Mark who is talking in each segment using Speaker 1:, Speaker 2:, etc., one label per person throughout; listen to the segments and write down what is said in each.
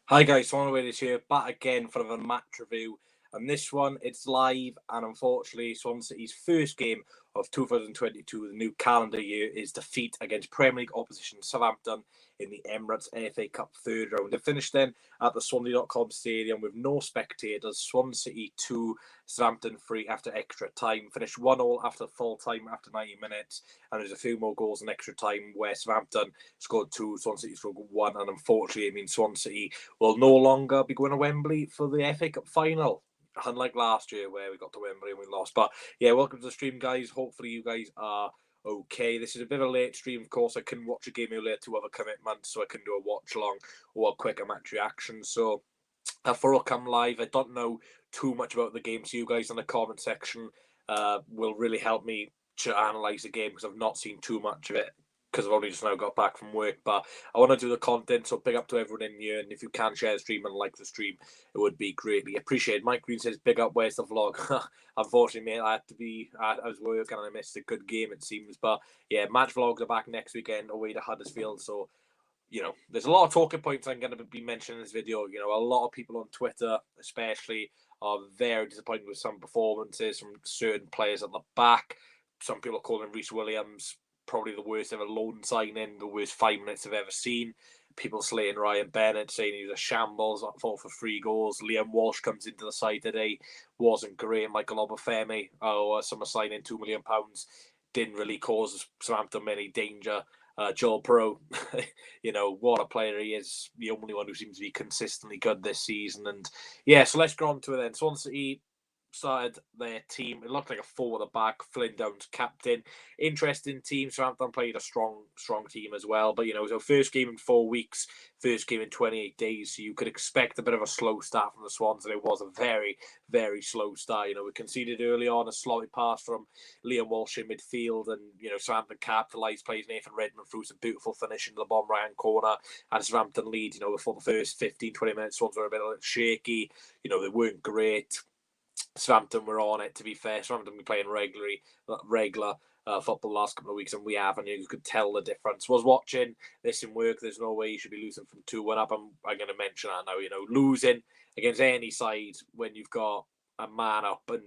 Speaker 1: Hi guys, Swan Waders here, back again for another match review. And this one, it's live, and unfortunately, Swansea City's first game of 2022, the new calendar year, is defeat against Premier League opposition Southampton in the Emirates FA Cup third round. They finished then at the Swansea.com stadium with no spectators. Swansea City 2, Southampton 3 after extra time. Finished 1-1 after full time after 90 minutes, and there's a few more goals in extra time where Southampton scored 2, Swansea City scored 1, and unfortunately, it means Swansea City will no longer be going to Wembley for the FA Cup final. Unlike last year where we got to Wembley and we lost. But yeah, welcome to the stream, guys. Hopefully you guys are okay. This is a bit of a late stream, of course. I couldn't watch a game earlier to other commitments, so I couldn't do a watch along or a quicker match reaction. So before I come live, I don't know too much about the game, so you guys in the comment section will really help me to analyse the game because I've not seen too much of it because I've only just now got back from work. But I want to do the content, so big up to everyone in here. And if you can share the stream and like the stream, it would be greatly appreciated. Mike Green says, big up, where's the vlog? Unfortunately, mate, I was working and I missed a good game, it seems. But yeah, match vlogs are back next weekend away to Huddersfield. So, there's a lot of talking points I'm going to be mentioning in this video. A lot of people on Twitter, especially, are very disappointed with some performances from certain players at the back. Some people are calling Reece Williams probably the worst ever loan signing, the worst 5 minutes I've ever seen. People slating Ryan Bennett, saying he was a shambles, fought for 3 goals. Liam Walsh comes into the side today, wasn't great. Michael Obafemi, summer signing, £2 million, didn't really cause Southampton many danger. Joel Pro, what a player he is. The only one who seems to be consistently good this season. And yeah, so let's go on to it then. Swansea City started their team. It looked like a 4 at the back. Flynn Downs captain. Interesting team. Southampton played a strong team as well. But, so first game in 4 weeks, first game in 28 days. So you could expect a bit of a slow start from the Swans. And it was a very, very slow start. We conceded early on a sloppy pass from Liam Walsh in midfield. And, Southampton capitalised, plays Nathan Redmond through some beautiful finish in the bottom right-hand corner. And Southampton lead, before the first 15, 20 minutes. Swans were a bit shaky. They weren't great. Southampton were on it, to be fair. Southampton been playing regular football the last couple of weeks, and we have, and you could tell the difference. Was watching this in work. There's no way you should be losing from 2-1 up. I'm going to mention that now. Losing against any side when you've got a man up, and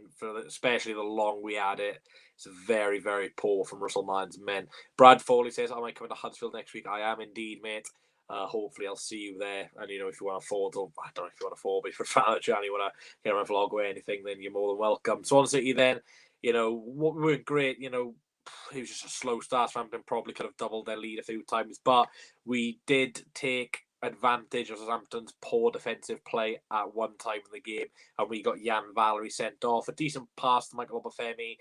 Speaker 1: especially the long we had it, it's very, very poor from Russell Mann's men. Brad Foley says, I might come to Huddersfield next week. I am indeed, mate. Hopefully I'll see you there. And, if you want to forward, or I don't know if you want to forward, but if you're a fan of the channel, you want to get on a vlog or anything, then you're more than welcome. Swansea City then, what weren't great, it was just a slow start. Southampton probably could have doubled their lead a few times, but we did take advantage of Southampton's poor defensive play at one time in the game, and we got Jan Valery sent off. A decent pass to Michael Obafemi,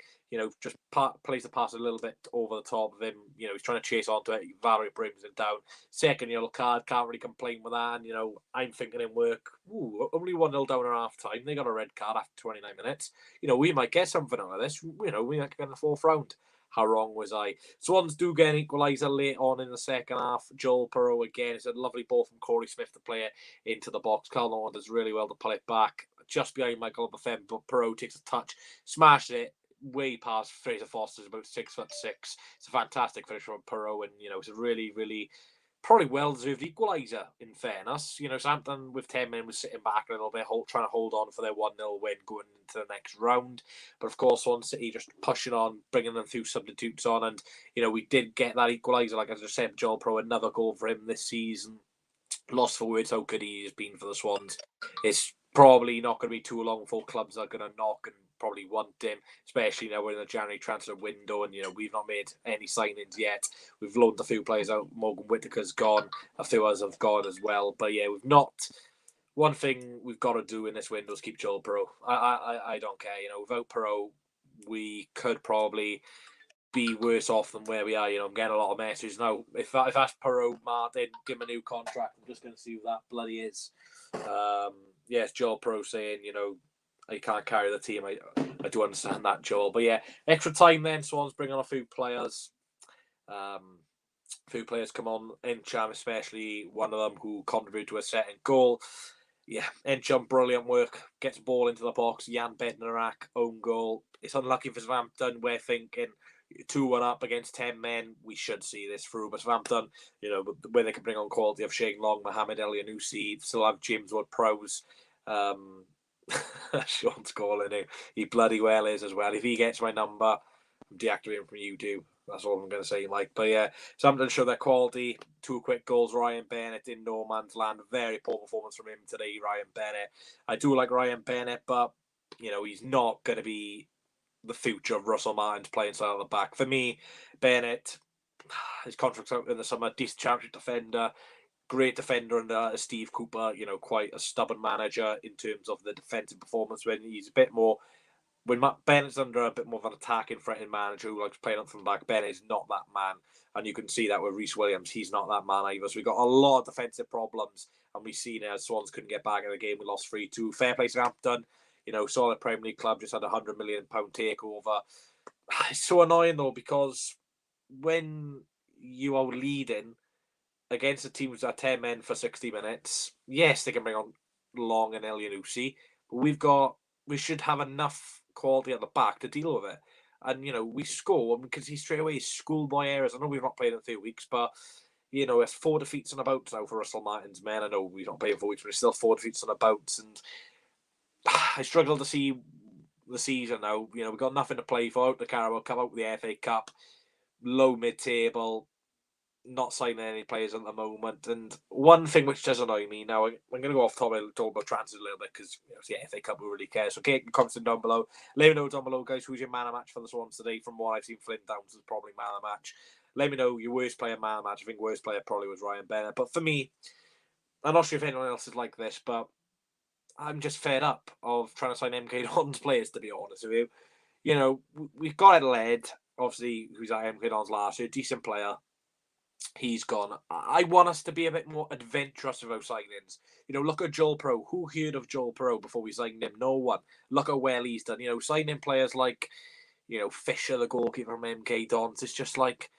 Speaker 1: just plays the pass a little bit over the top of him. He's trying to chase onto it. Valery brings him down. Second yellow card, can't really complain with that. And, I'm thinking in work, only 1-0 down at half time. They got a red card after 29 minutes. We might get something out of this. We might get in the 4th round. How wrong was I? Swans do get an equaliser late on in the second half. Joel Perot again. It's a lovely ball from Corey Smith to play it into the box. Carl Norton does really well to pull it back just behind Michael Obafemi, but Perot takes a touch, smashes it way past Fraser Foster's about 6'6". It's a fantastic finish from Perot, and it's a really, really probably well-deserved equaliser, in fairness. Southampton with 10 men was sitting back a little bit, trying to hold on for their 1-0 win going into the next round. But, of course, Swansea City just pushing on, bringing them through substitutes on. And, we did get that equaliser. Like I just said, Joel Pro, another goal for him this season. Lost for words how good he has been for the Swans. It's probably not going to be too long before clubs are going to knock and probably want him, especially now we're in the January transfer window and we've not made any signings yet. We've loaned a few players out. Morgan Whittaker's gone, a few others have gone as well, but yeah, we've not. One thing we've got to do in this window is keep Joel Perot. I don't care. Without Perot, we could probably be worse off than where we are. I'm getting a lot of messages now. If that's Perot, Martin, give him a new contract. I'm just going to see who that bloody is. Yes, Joel Perot saying, you can't carry the team. I do understand that, Joel. But yeah, extra time then. Swans bring on a few players. Few players come on. Encham, especially one of them who contributed to a second goal. Yeah, Encham, brilliant work. Gets the ball into the box. Jan Bednarak, own goal. It's unlucky for Southampton. We're thinking 2-1 up against 10 men. We should see this through. But Southampton, where they can bring on quality of Shane Long, Mohamed El Yanusi, still have James Ward-Prowse. Sean's calling him. He bloody well is as well. If he gets my number, I'm deactivating from YouTube. That's all I'm going to say, Mike. But yeah, Southampton show their quality. 2 quick goals. Ryan Bennett in no man's land. Very poor performance from him today, Ryan Bennett. I do like Ryan Bennett, but he's not going to be the future of Russell Martin's playing style at the back. For me, Bennett, his contract's out in the summer. Decent championship defender. Great defender under Steve Cooper. Quite a stubborn manager in terms of the defensive performance. When he's a bit more, when Bennett's under a bit more of an attacking, threatening manager who likes playing up from the back, Bennett is not that man. And you can see that with Reece Williams. He's not that man either. So we got a lot of defensive problems. And we've seen it as Swans couldn't get back in the game. We lost 3-2. Fair play to Southampton. Solid Premier League club, just had a £100 million takeover. It's so annoying though, because when you are leading against the teams that are 10 men for 60 minutes, yes, they can bring on Long and El Yanusi, but we should have enough quality at the back to deal with it. And, we score, and we can see straight away schoolboy errors. I know we've not played in 3 weeks, but, it's 4 defeats on the bounce now for Russell Martin's men. I know we've not played in 4 weeks, but it's still 4 defeats on the bounce. And I struggle to see the season now. We've got nothing to play for. Out the Carabao Cup, out with the FA Cup, low mid-table, not signing any players at the moment. And one thing which does annoy me now, I'm going to go off topic and talk about transfers a little bit because it's the FA Cup, we really care. So Kate, comments down below. Let me know down below, guys, who's your man of match for the Swans today. From what I've seen, Flynn Downs is probably man of match. Let me know your worst player, man of match. I think worst player probably was Ryan Bennett. But for me, I'm not sure if anyone else is like this, but I'm just fed up of trying to sign MK Dons players, to be honest with you. We've got it led, obviously, who's at MK Dons last year, decent player. He's gone. I want us to be a bit more adventurous with our signings. Look at Joel Pro. Who heard of Joel Pro before we signed him? No one. Look at well he's done. Signing players like, Fisher, the goalkeeper from MK Dons. It's just like,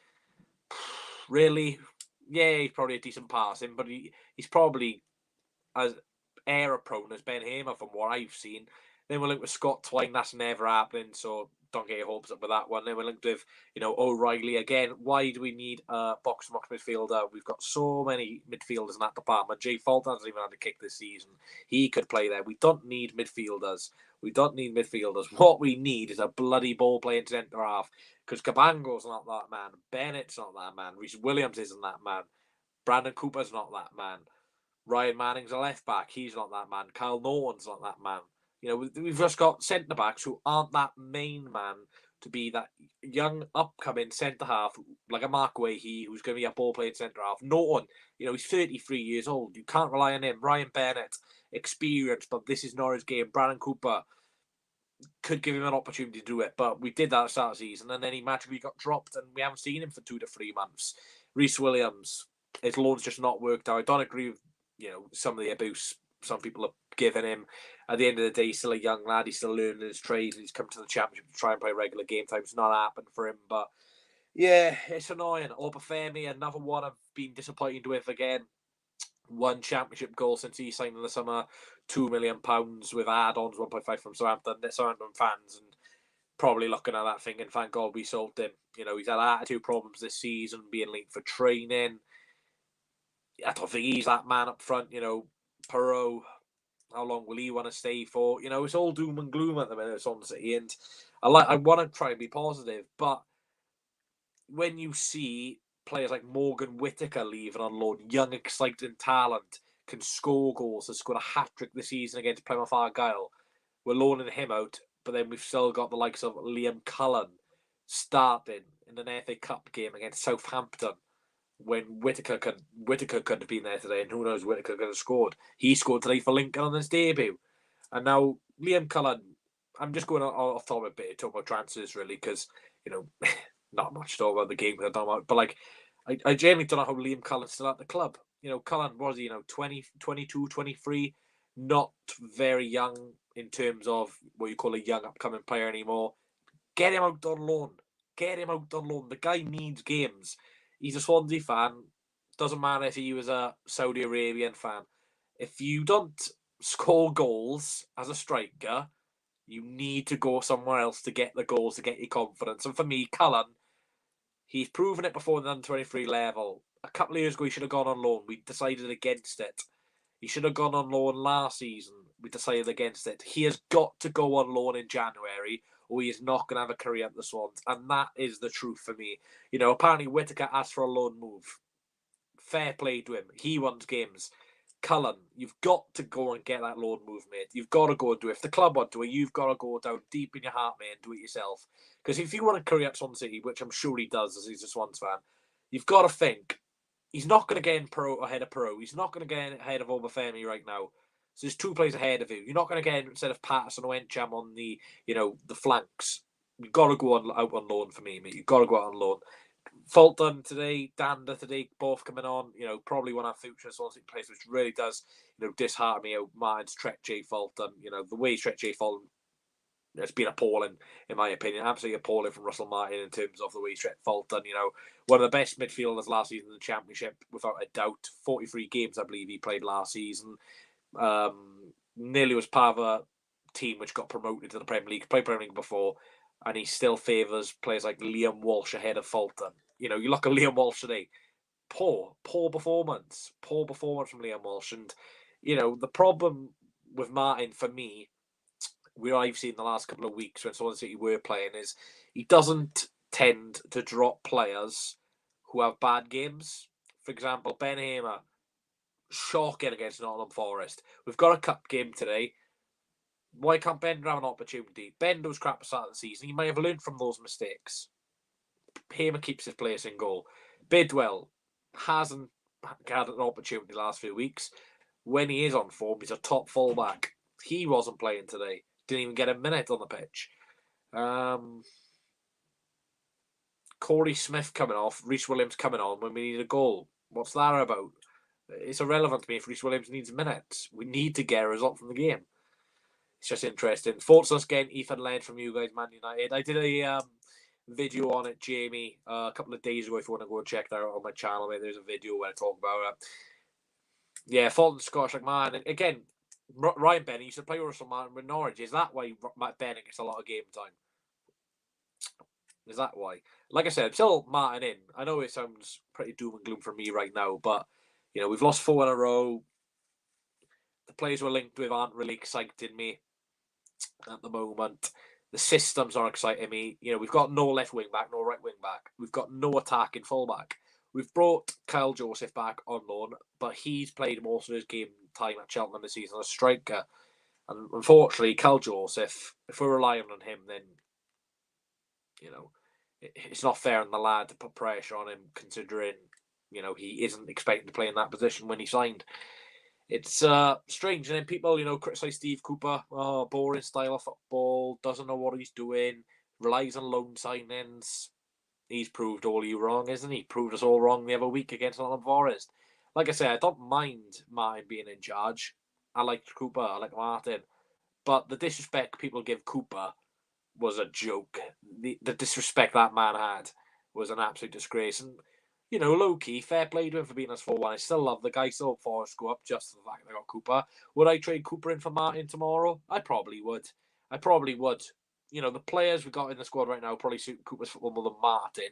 Speaker 1: really? Yeah, he's probably a decent passing, but he's probably as error prone as Ben Hamer from what I've seen. Then we're linked with Scott Twine. That's never happening, so don't get your hopes up with that one. Then we're linked with, O'Reilly again. Why do we need a box-to-box midfielder? We've got so many midfielders in that department. Jay Fulton hasn't even had a kick this season. He could play there. We don't need midfielders. What we need is a bloody ball-playing centre half. Because Cabango's not that man. Bennett's not that man. Reece Williams isn't that man. Brandon Cooper's not that man. Ryan Manning's a left back. He's not that man. Kyle Norton's not that man. We've just got centre backs who aren't that main man to be that young upcoming centre half like a Mark Wahey who's going to be a ball playing centre half. Norton, he's 33 years old. You can't rely on him. Ryan Bennett, experience, but this is not his game. Brandon Cooper could give him an opportunity to do it, but we did that at the start of the season, and then he magically got dropped, and we haven't seen him for 2 to 3 months. Reece Williams, his loan's just not worked out. I don't agree with some of the abuse some people are giving him. At the end of the day, he's still a young lad. He's still learning his trade. He's come to the championship to try and play regular game time. It's not happened for him, but yeah, it's annoying. Obafemi, another one I've been disappointed with again. 1 championship goal since he signed in the summer, £2 million with add-ons, 1.5 from Southampton fans, and probably looking at that thinking, thank God we sold him. He's had attitude problems this season, being late for training. I don't think he's that man up front. Perot, how long will he want to stay for? It's all doom and gloom at the minute, it's honestly. And I want to try and be positive, but when you see players like Morgan Whittaker leaving on loan, young, exciting talent, can score goals, has scored a hat-trick this season against Plymouth Argyle. We're loaning him out, but then we've still got the likes of Liam Cullen starting in an FA Cup game against Southampton when Whittaker could have been there today, and who knows, Whittaker could have scored. He scored today for Lincoln on his debut. And now Liam Cullen, I'm just going off topic a bit, talk about transfers really, because, not much to talk about the game, but I genuinely don't know how Liam Cullen's still at the club. Cullen was, 20, 22, 23, not very young in terms of what you call a young upcoming player anymore. Get him out on loan. The guy needs games. He's a Swansea fan. Doesn't matter if he was a Saudi Arabian fan. If you don't score goals as a striker, you need to go somewhere else to get the goals, to get your confidence. And for me, Cullen He's proven it before the under-23 level. A couple of years ago, he should have gone on loan. We decided against it. He should have gone on loan last season. We decided against it. He has got to go on loan in January, or he is not going to have a career at the Swans. And that is the truth for me. Apparently Whittaker asked for a loan move. Fair play to him. He wants games. Cullen, you've got to go and get that loan move, mate. You've got to go and do it. If the club want to do it, you've got to go down deep in your heart, mate, and do it yourself. Because if you want a career at Swansea City, which I'm sure he does as he's a Swans fan, you've got to think, he's not going to get in ahead of Pro. He's not going to get in ahead of Obafemi right now. So there's 2 players ahead of you. You're not going to get in instead of Patterson or Encham on the flanks. You've got to go out on loan for me, mate. You've got to go out on loan. Fulton today, Danda today, both coming on. Probably one of our future Swansea players, which really does, dishearten me. Martin's Trek J. Fulton. The way he's Trek J. Fulton, it's been appalling, in my opinion. Absolutely appalling from Russell Martin in terms of the way he's Trek Fulton. One of the best midfielders last season in the Championship, without a doubt. 43 games, I believe, he played last season. Nearly was part of a team which got promoted to the Premier League. Played Premier League before. And he still favours players like Liam Walsh ahead of Fulton. You look at Liam Walsh today. Poor performance. Poor performance from Liam Walsh. And, the problem with Martin, for me, where I've seen the last couple of weeks when Swansea City were playing, is he doesn't tend to drop players who have bad games. For example, Ben Hamer, shocking against Nottingham Forest. We've got a cup game today. Why can't Bender have an opportunity? Bender was crap at the start of the season. He may have learned from those mistakes. Hamer keeps his place in goal. Bidwell hasn't had an opportunity the last few weeks. When he is on form, he's a top fullback. He wasn't playing today. Didn't even get a minute on the pitch. Corey Smith coming off. Rhys Williams coming on when we need a goal. What's that about? It's irrelevant to me if Rhys Williams needs minutes. We need to get a result from the game. It's just interesting. Thoughts on us getting Ethan Laird from you guys, Man United. I did a video on it, Jamie, a couple of days ago. If you want to go and check that out on my channel, mate, there's a video where I talk about it. Yeah, Fulton Scotch, like, man. And again, Ryan Bennett used to play Russell Martin with Norwich. Is that why Matt Bennett gets a lot of game time? Is that why? Like I said, I'm still Martin in. I know it sounds pretty doom and gloom for me right now, but we've lost 4 in a row. The players we're linked with aren't really exciting me at the moment. The systems are exciting me. We've got no left wing back, no right wing back. We've got no attacking fullback. We've brought Kyle Joseph back on loan, but he's played most of his game time at Cheltenham this season as a striker. And unfortunately, Kyle Joseph, if we're relying on him, then it's not fair on the lad to put pressure on him, considering he isn't expected to play in that position when he signed. It's strange. And then people, criticise Steve Cooper. Oh, boring style of football. Doesn't know what he's doing. Relies on loan signings. He's proved all you wrong, isn't he? Proved us all wrong the other week against Nottingham Forest. Like I say, I don't mind Martin being in charge. I like Cooper. I like Martin. But the disrespect people give Cooper was a joke. The disrespect that man had was an absolute disgrace. And low-key, fair play to him for beating us 4-1. I still love the guy. Still Forest go up just for the fact they got Cooper. Would I trade Cooper in for Martin tomorrow? I probably would. The players we got in the squad right now probably suit Cooper's football more than Martin.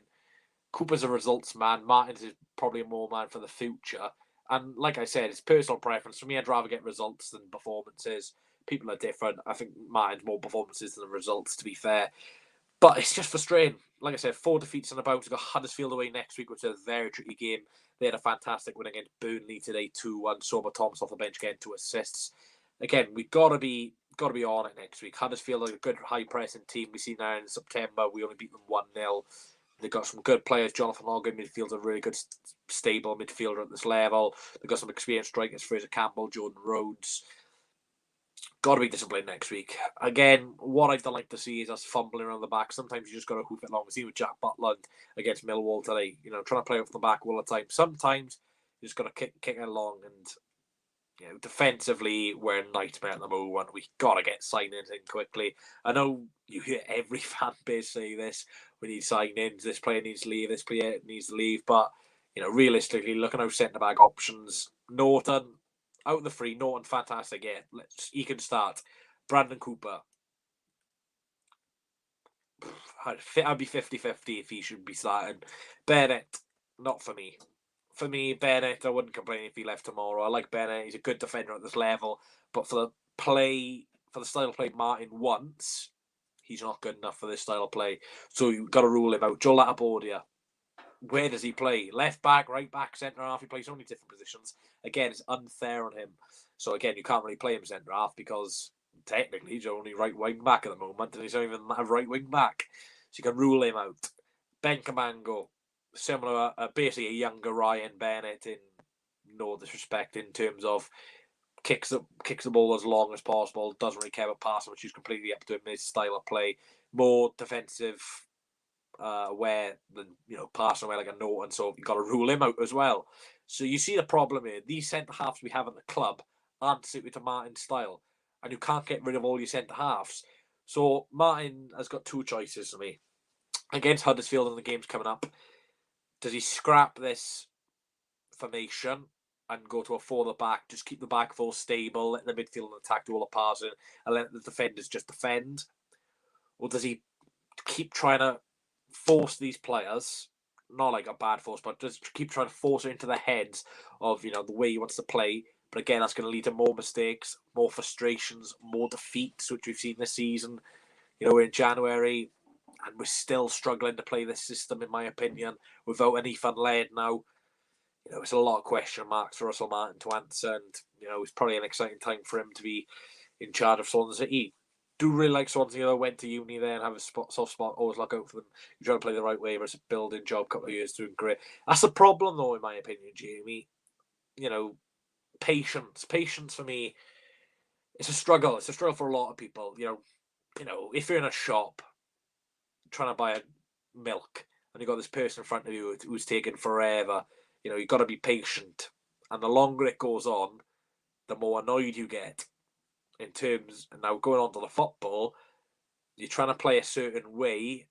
Speaker 1: Cooper's a results man. Martin's is probably a more man for the future. And like I said, it's personal preference. For me, I'd rather get results than performances. People are different. I think Martin's more performances than results, to be fair. But it's just frustrating. Like I said, 4 defeats in a bout. We've got Huddersfield away next week, which is a very tricky game. They had a fantastic win against Burnley today, 2-1. Sober Thomas off the bench getting 2 assists. Again, we've got to be on it next week. Huddersfield are a good high pressing team. We see now in September we only beat them 1-0. They've got some good players. Jonathan Logan, midfielder, a really good stable midfielder at this level. They've got some experienced strikers, Fraser Campbell, Jordan Rhodes. Got to be disciplined next week. Again, what I don't like to see is us fumbling around the back. Sometimes you just got to hoof it long. We see with Jack Butland against Millwall today. Trying to play off the back all the time. Sometimes you just got to kick it along. And defensively, we're a nightmare at the moment. We got to get signings in quickly. I know you hear every fan base say this. We need signings. This player needs to leave. This player needs to leave. But realistically, looking at our centre back options, Norton. Out of the 3, Norton, fantastic. Yeah, he can start. Brandon Cooper. I'd be 50-50 if he should be starting. Bennett, not for me. For me, Bennett, I wouldn't complain if he left tomorrow. I like Bennett. He's a good defender at this level. But for the style of play Martin wants, he's not good enough for this style of play. So you've got to rule him out. Joe Latibordia, where does he play? Left back, right back, centre half. He plays so many different positions. Again, it's unfair on him. So again, you can't really play him centre half because technically he's only right wing back at the moment, and he's not even a right wing back. So you can rule him out. Ben Camango, similar, basically a younger Ryan Bennett in no disrespect in terms of kicks the ball as long as possible, doesn't really care about passing, which is completely up to him, his style of play. More defensive aware than passing away like a Norton, so you've got to rule him out as well. So you see the problem here. These centre halves we have at the club aren't suited to Martin's style, and you can't get rid of all your centre halves. So Martin has got two choices for me against Huddersfield in the games coming up. Does he scrap this formation and go to a further back, just keep the back four stable, let the midfield and attack do all the passing, and let the defenders just defend? Or does he keep trying to force these players, not like a bad force, but just keep trying to force it into the heads of the way he wants to play? But again, that's going to lead to more mistakes, more frustrations, more defeats, which we've seen this season. We're in January, and we're still struggling to play this system, in my opinion, without an Ethan Laird now. It's a lot of question marks for Russell Martin to answer, and it's probably an exciting time for him to be in charge of Swansea City. Do really like Swansea. I went to uni there and have a soft spot. Always look out for them. You try to play the right way, but it's a building job. A couple of years doing great. That's the problem, though, in my opinion, Jamie. Patience. Patience for me. It's a struggle. It's a struggle for a lot of people. If you're in a shop trying to buy a milk and you've got this person in front of you who's taking forever, you've got to be patient. And the longer it goes on, the more annoyed you get. In terms, and now going on to the football, you're trying to play a certain way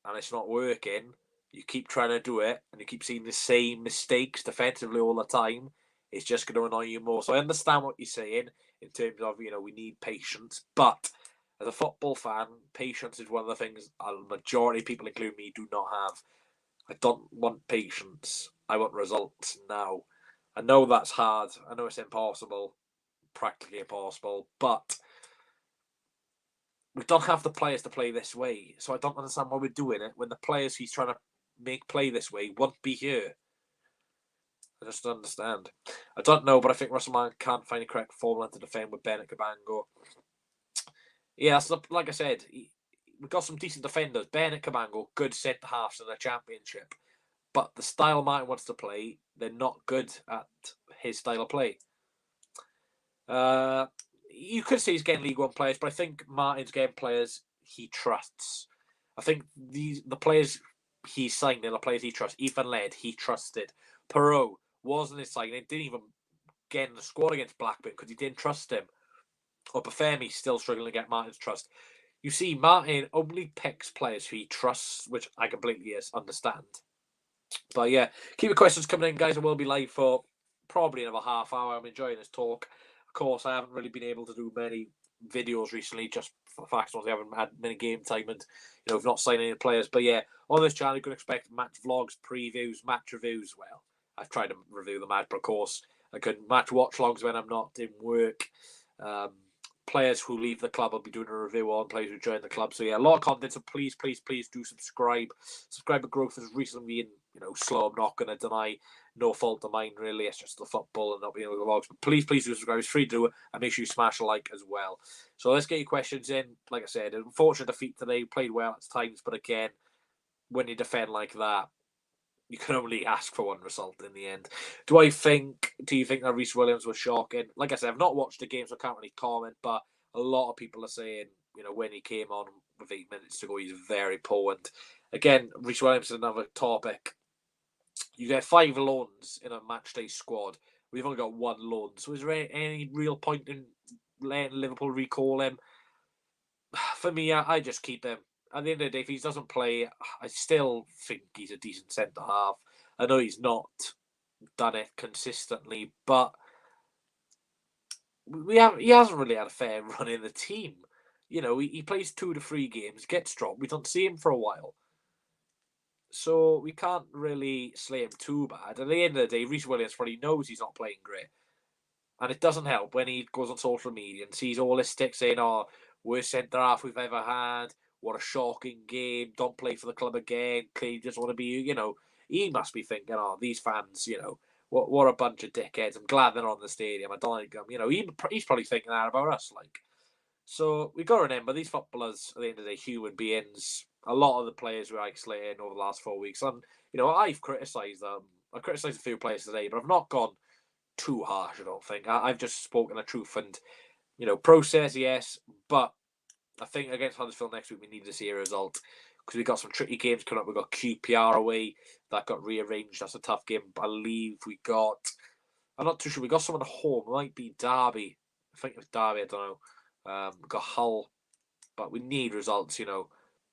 Speaker 1: and it's not working. You keep trying to do it and you keep seeing the same mistakes defensively all the time. It's just going to annoy you more. So I understand what you're saying in terms of, we need patience. But as a football fan, patience is one of the things a majority of people, including me, do not have. I don't want patience. I want results now. I know that's hard. I know it's impossible. Practically impossible. But we don't have the players to play this way. So I don't understand why we're doing it when the players he's trying to make play this way won't be here. I just don't understand. I don't know, but I think Russell Martin can't find a correct formula to defend with Bennett Cabango. Yeah, so like I said, we've got some decent defenders. Bennett Cabango, good centre halves in the Championship. But the style Martin wants to play, they're not good at his style of play. You could say he's getting League One players, but I think Martin's getting players he trusts. I think the players he signed are the players he trusts. Ethan Laird, he trusted. Perot wasn't his signing. Didn't even get in the squad against Blackburn because he didn't trust him. Or Bafemi's still struggling to get Martin's trust. You see, Martin only picks players who he trusts, which I completely understand. But yeah, keep your questions coming in, guys. I will be live for probably another half hour. I'm enjoying this talk. Of course, I haven't really been able to do many videos recently, just for the fact I haven't had many game time and we've not signed any players. But yeah, on this channel you can expect match vlogs, previews, match reviews. Well, I've tried to review the match, but of course I could match watch logs when I'm not in work. Players who leave the club, I'll be doing a review on. Players who join the club. So yeah, a lot of content. So please do subscribe. Subscriber growth has recently been slow. I'm not going to deny. No fault of mine, really. It's just the football and not being able to vlogs. But please do subscribe. It's free to do it. And make sure you smash a like as well. So let's get your questions in. Like I said, unfortunate defeat today. Played well at times, but again, when you defend like that, you can only ask for one result in the end. Do you think that Reece Williams was shocking? Like I said, I've not watched the game, so I can't really comment, but a lot of people are saying, when he came on with 8 minutes to go, he's very poor. And again, Reece Williams is another topic. You get 5 loans in a matchday squad. We've only got 1 loan. So is there any real point in letting Liverpool recall him? For me, I just keep him. At the end of the day, if he doesn't play, I still think he's a decent centre half. I know he's not done it consistently, but he hasn't really had a fair run in the team. You know, he plays 2 to 3 games, gets dropped. We don't see him for a while. So we can't really slay him too bad. At the end of the day, Reece Williams probably knows he's not playing great. And it doesn't help when he goes on social media and sees all this stick saying, oh, worst centre half we've ever had. What a shocking game. Don't play for the club again. Clearly just want to be, you know, he must be thinking, oh, these fans, you know, what a bunch of dickheads. I'm glad they're on the stadium. I don't like them. You know, he's probably thinking that about us. Like, so we've got to remember these footballers, at the end of the day, human beings. A lot of the players were isolated over the last 4 weeks. And, you know, I've criticised them. I criticised a few players today, but I've not gone too harsh, I don't think. I've just spoken the truth and, you know, process, yes, but I think against Huddersfield next week we need to see a result because we've got some tricky games coming up. We've got QPR away that got rearranged. That's a tough game. I believe we got, I'm not too sure, we got someone at home. It might be Derby. I think it was Derby, I don't know. We got Hull, but we need results, you know.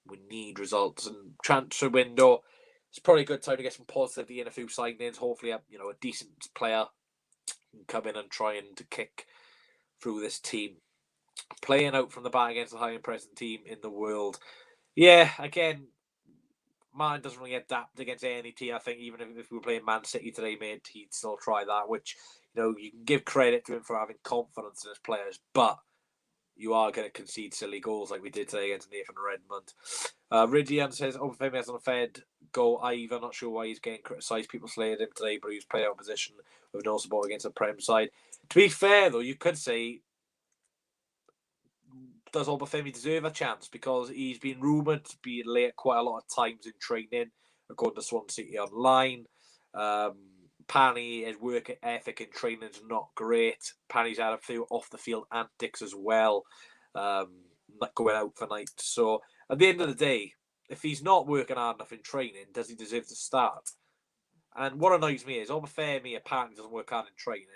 Speaker 1: We need results. And transfer window, it's probably a good time to get some positivity in a few signings. Hopefully, you know, a decent player can come in and try and to kick through this team. Playing out from the back against the highest present team in the world. Yeah, again, Man doesn't really adapt against any team. I think even if we were playing Man City today, mate, he'd still try that, which, you know, you can give credit to him for having confidence in his players, but you are going to concede silly goals like we did today against Nathan Redmond. Ridian says, Obafemi hasn't a fed goal either. Not sure why he's getting criticised. People slated him today, but he was playing out of position with no support against the Prem side. To be fair, though, you could say, does Obafemi deserve a chance? Because he's been rumoured to be late quite a lot of times in training, according to Swansea City Online. Apparently, his work ethic in training is not great. Apparently, he's had a few off the field antics as well, like going out for nights. So, at the end of the day, if he's not working hard enough in training, does he deserve to start? And what annoys me is Obafemi apparently doesn't work hard in training,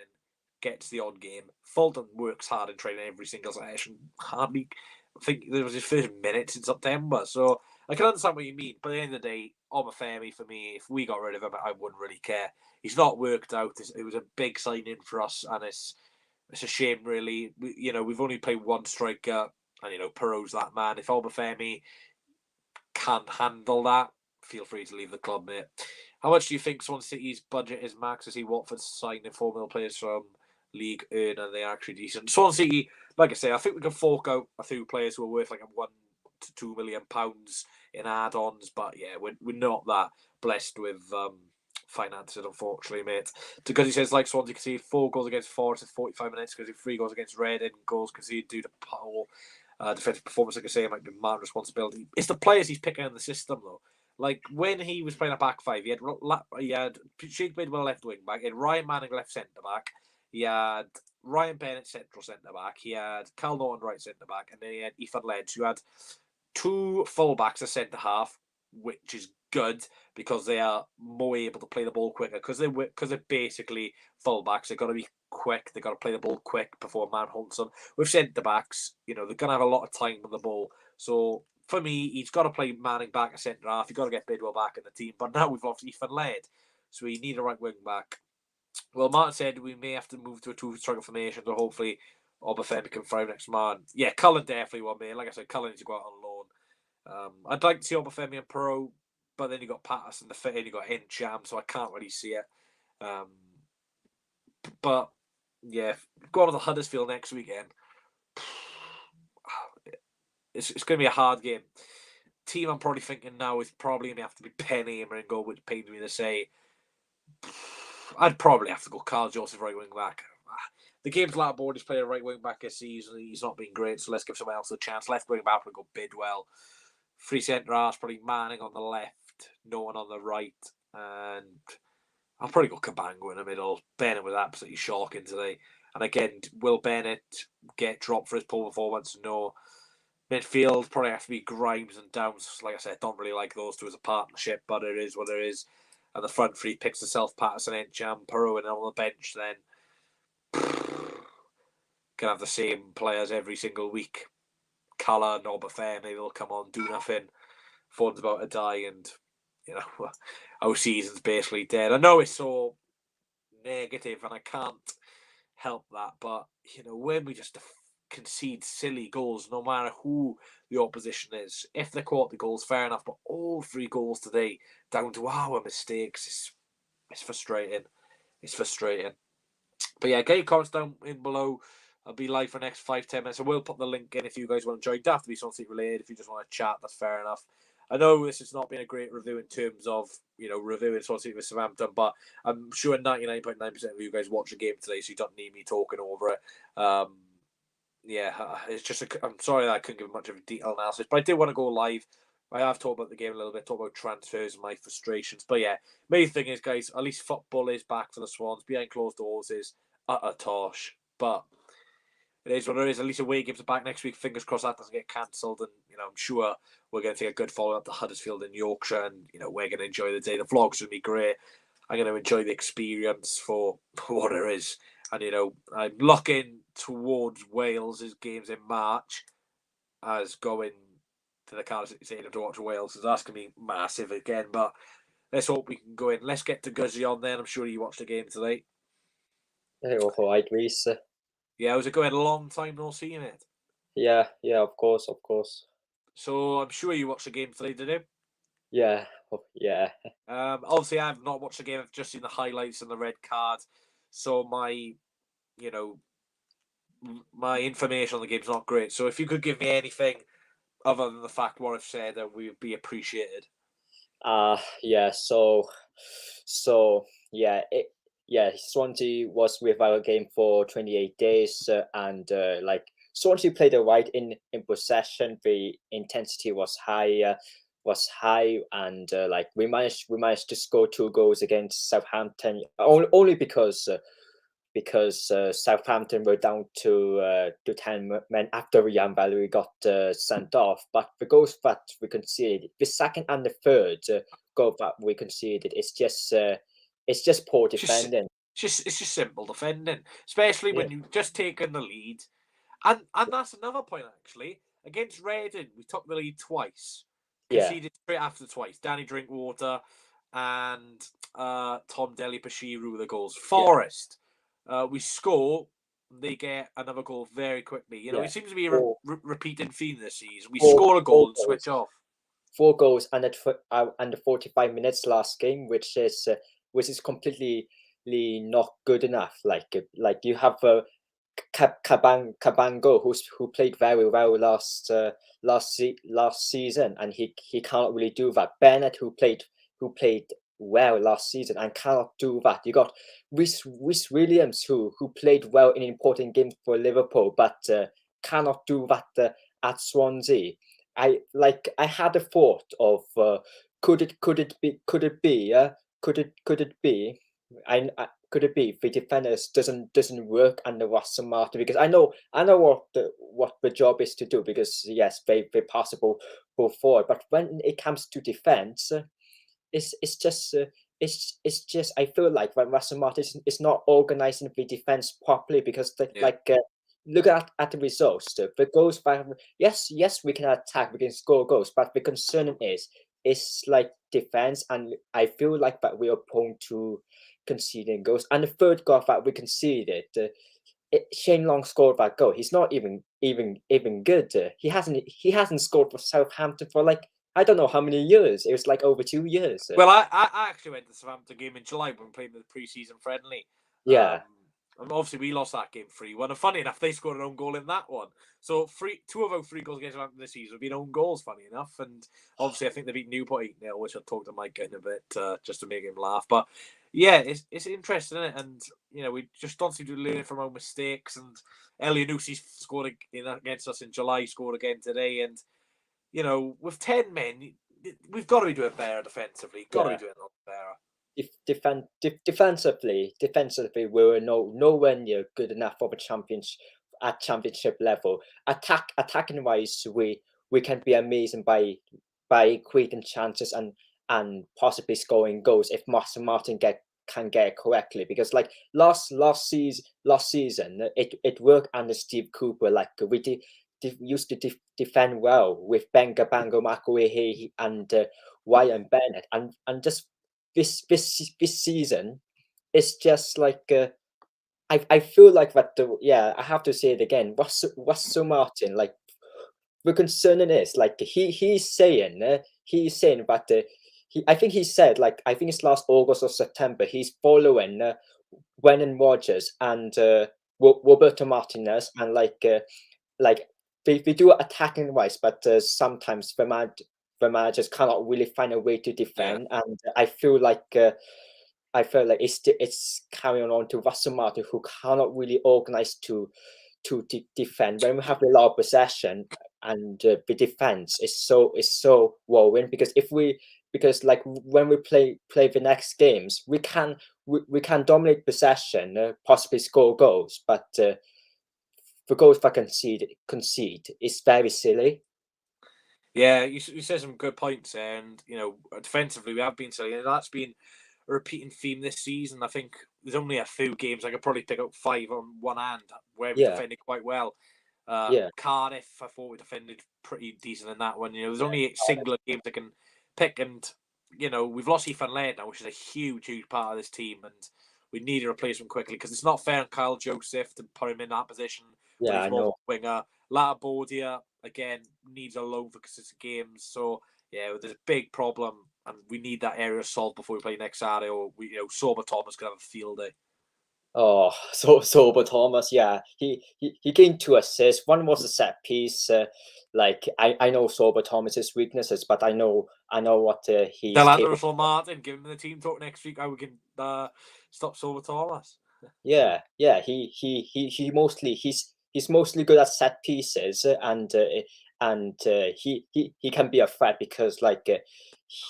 Speaker 1: gets the odd game. Fulton works hard in training every single session. Hardly, I think there was his first minutes in September. So I can understand what you mean. But at the end of the day, Obafemi, for me, if we got rid of him, I wouldn't really care. He's not worked out. It was a big signing for us, and it's a shame, really. You know, we've only played one striker, and, you know, Perot's that man. If Obafemi can't handle that, feel free to leave the club, mate. How much do you think Swansea City's budget is max? I see Watford signing 4 million players from League Earn and they're actually decent. Swansea City, like I say, I think we can fork out a few players who are worth like £1 to £2 million in add-ons, but yeah, we're not that blessed with finances, unfortunately, mate. Because he says, like Swansea conceded 4 goals against Forest in 45 minutes, because 3 goals against Reading, goals conceded due to poor defensive performance, like I say, it might be man responsibility. It's the players he's picking in the system, though. Like when he was playing a back five, he had Sheikh Bidwell left wing back, he had Ryan Manning left centre back, he had Ryan Bennett central centre back, he had Cal Norton right centre back, and then he had Ethan Ledge, who had 2 fullbacks as centre half, which is good because they are more able to play the ball quicker because they're basically fullbacks. They've got to be quick. They've got to play the ball quick before man hunts them. With centre backs, you know, they're going to have a lot of time on the ball. So for me, he's got to play Manning back at centre half. You've got to get Bidwell back in the team. But now we've lost Ethan Laird, so we need a right wing back. Well, Martin said we may have to move to a 2-striker formation, so hopefully Obafemi can thrive next man. Yeah, Cullen definitely won, mate. Like I said, Cullen needs to go out on loan. I'd like to see Obafemi and Pro, but then you got Patterson, the fit in, you got Encham, so I can't really see it. But yeah, go on to the Huddersfield next weekend. It's going to be a hard game. Team I'm probably thinking now is probably going to have to be Pen Aimer and go, which pains me to say. I'd probably have to go Carl Joseph right wing back. The game's Latboard, he's playing a right wing back this season. He's not been great, so let's give someone else a chance. Left wing back, we'll go Bidwell. 3 centre halves, probably Manning on the left, no one on the right, and I'll probably go Cabango in the middle. Bennett was absolutely shocking today. And again, will Bennett get dropped for his poor performance? No. Midfield probably has to be Grimes and Downs. Like I said, don't really like those two as a partnership, but it is what it is. And the front three picks himself, Patterson, Encham, Perot, and on the bench then can have the same players every single week. Calla, Obafemi, they'll come on, do nothing. Phone's about to die, and you know our season's basically dead. I know it's so negative, and I can't help that, but you know when we just concede silly goals, no matter who the opposition is. If they caught the goals, fair enough. But all 3 goals today, down to our mistakes, it's frustrating. It's frustrating. But yeah, get your comments down in below. I'll be live for the next 5-10 minutes. I will put the link in if you guys want to join. It doesn't have to be something related. If you just want to chat, that's fair enough. I know this has not been a great review in terms of, reviewing Swansea with Southampton, but I'm sure 99.9% of you guys watch the game today, so you don't need me talking over it. It's just, I'm sorry that I couldn't give much of a detailed analysis, but I did want to go live. I have talked about the game a little bit, talk about transfers and my frustrations. But yeah, main thing is, guys, at least football is back for the Swans. Behind closed doors is utter tosh. But it is what it is. At least away games are back next week. Fingers crossed that doesn't get cancelled. And, I'm sure we're going to take a good follow-up to Huddersfield in Yorkshire. And, we're going to enjoy the day. The vlog's going to be great. I'm going to enjoy the experience for what it is. And, I'm looking towards Wales' games in March as going to the Cardiff City Stadium to watch Wales. So that's going to be massive again. But let's hope we can go in. Let's get to Guzzy on then. I'm sure you watched the game today.
Speaker 2: Oh, I agree, sir.
Speaker 1: Yeah, was it going a long time no seeing it?
Speaker 2: Yeah, of course.
Speaker 1: So I'm sure you watched the game today, did you?
Speaker 2: Yeah.
Speaker 1: Obviously, I've not watched the game. I've just seen the highlights and the red card. So my information on the game's not great. So if you could give me anything other than the fact what I've said, that would be appreciated.
Speaker 2: Yeah. Swansea was without a game for 28 days, and Swansea played it right in possession. The intensity was high, and we managed to score 2 goals against Southampton only because Southampton were down to 10 men after Ryan Valerie got sent off. But the goals that we conceded, the second and the third goal that we conceded, it's just poor defending.
Speaker 1: It's just simple defending, especially when you've just taken the lead. And that's another point, actually. Against Reading, we took the lead twice. Conceded straight after twice. Danny Drinkwater and Tom Deli-Bashiru with the goals. Forest, we score, they get another goal very quickly. It seems to be a repeating theme this season. We score a goal and switch off.
Speaker 2: 4 goals and the 45 minutes last game, which is completely not good enough. Like you have Cabango, who played very well last season, and he can't really do that. Bennett, who played well last season and cannot do that. You got Rhys Williams, who played well in important games for Liverpool, but cannot do that at Swansea. I had a thought of could it be the defenders doesn't work under Russell Martin, because I know what the job is to do, because yes, they possible go forward, but when it comes to defense, it's just I feel like when Russell Martin is not organizing the defense properly, because look at the results. The goals by yes, we can attack, we can score goals, but the concern is like defense, and I feel like that we are prone to conceding goals. And the third goal that we conceded, Shane Long scored that goal. He's not even good. He hasn't scored for Southampton for I don't know how many years. It was over 2 years.
Speaker 1: Well, I actually went to the Southampton game in July when we played the pre-season friendly.
Speaker 2: Yeah.
Speaker 1: And obviously we lost that game 3-1. And funny enough, they scored an own goal in that one. So 2 of our 3 goals against Southampton this season have been own goals, funny enough. And obviously I think they beat Newport 8-0, which I'll talk to Mike in a bit just to make him laugh. But yeah, it's interesting, isn't it? And, we just don't seem to learn from our mistakes. And Elianusi scored against us in July, scored again today. And, with 10 men, we've got to be doing better defensively. Got to be doing a lot better.
Speaker 2: Defensively, we were nowhere near good enough for the championship level. Attacking wise, we can be amazing by creating chances and possibly scoring goals if Martin can get it correctly. Because last season, it worked under Steve Cooper. We used to defend well with Benga Bango, Makuehe, and Ryan Bennett, and just this season, it's just I feel like that I have to say it again. Russell Martin, like the concern is like he's saying that I think he said, like, I think it's last August or September, he's following Brendan Rodgers and Roberto Martinez, and like they do attacking wise, but sometimes the managers cannot really find a way to
Speaker 1: Yeah.
Speaker 2: defend, and I feel like it's carrying on to Russell Martin, who cannot really organize to defend when we have a lot of possession, and the defense is so worrying, because like when we play the next games, we can dominate possession, possibly score goals, but the goals that concede is very silly.
Speaker 1: Yeah, you said some good points, and defensively we have been silly, and that's been a repeating theme this season. I think there's only a few games I could probably pick up 5 on one hand where we
Speaker 2: Yeah,
Speaker 1: defended quite well.
Speaker 2: yeah,
Speaker 1: Cardiff, I thought we defended pretty decent in that one. There's only singular games I can pick, and we've lost Ethan Laird now, which is a huge part of this team, and we need a replacement quickly because it's not fair on Kyle Joseph to put him in that position when
Speaker 2: yeah.
Speaker 1: he's
Speaker 2: I
Speaker 1: more of
Speaker 2: know.
Speaker 1: a winger. Latabordia again needs a loan for consistent games, so yeah, there's a big problem, and we need that area solved before we play next Saturday, or Sober Thomas could have a field day.
Speaker 2: Oh, so Thomas, yeah, he gained 2 assists. One was a set piece. Like I know Sober Thomas's weaknesses, but I know what he's
Speaker 1: Tell that to
Speaker 2: capable.
Speaker 1: Russell Martin, give him the team talk next week how we can stop Sober Thomas.
Speaker 2: Yeah, yeah. He's mostly good at set pieces, he can be a threat because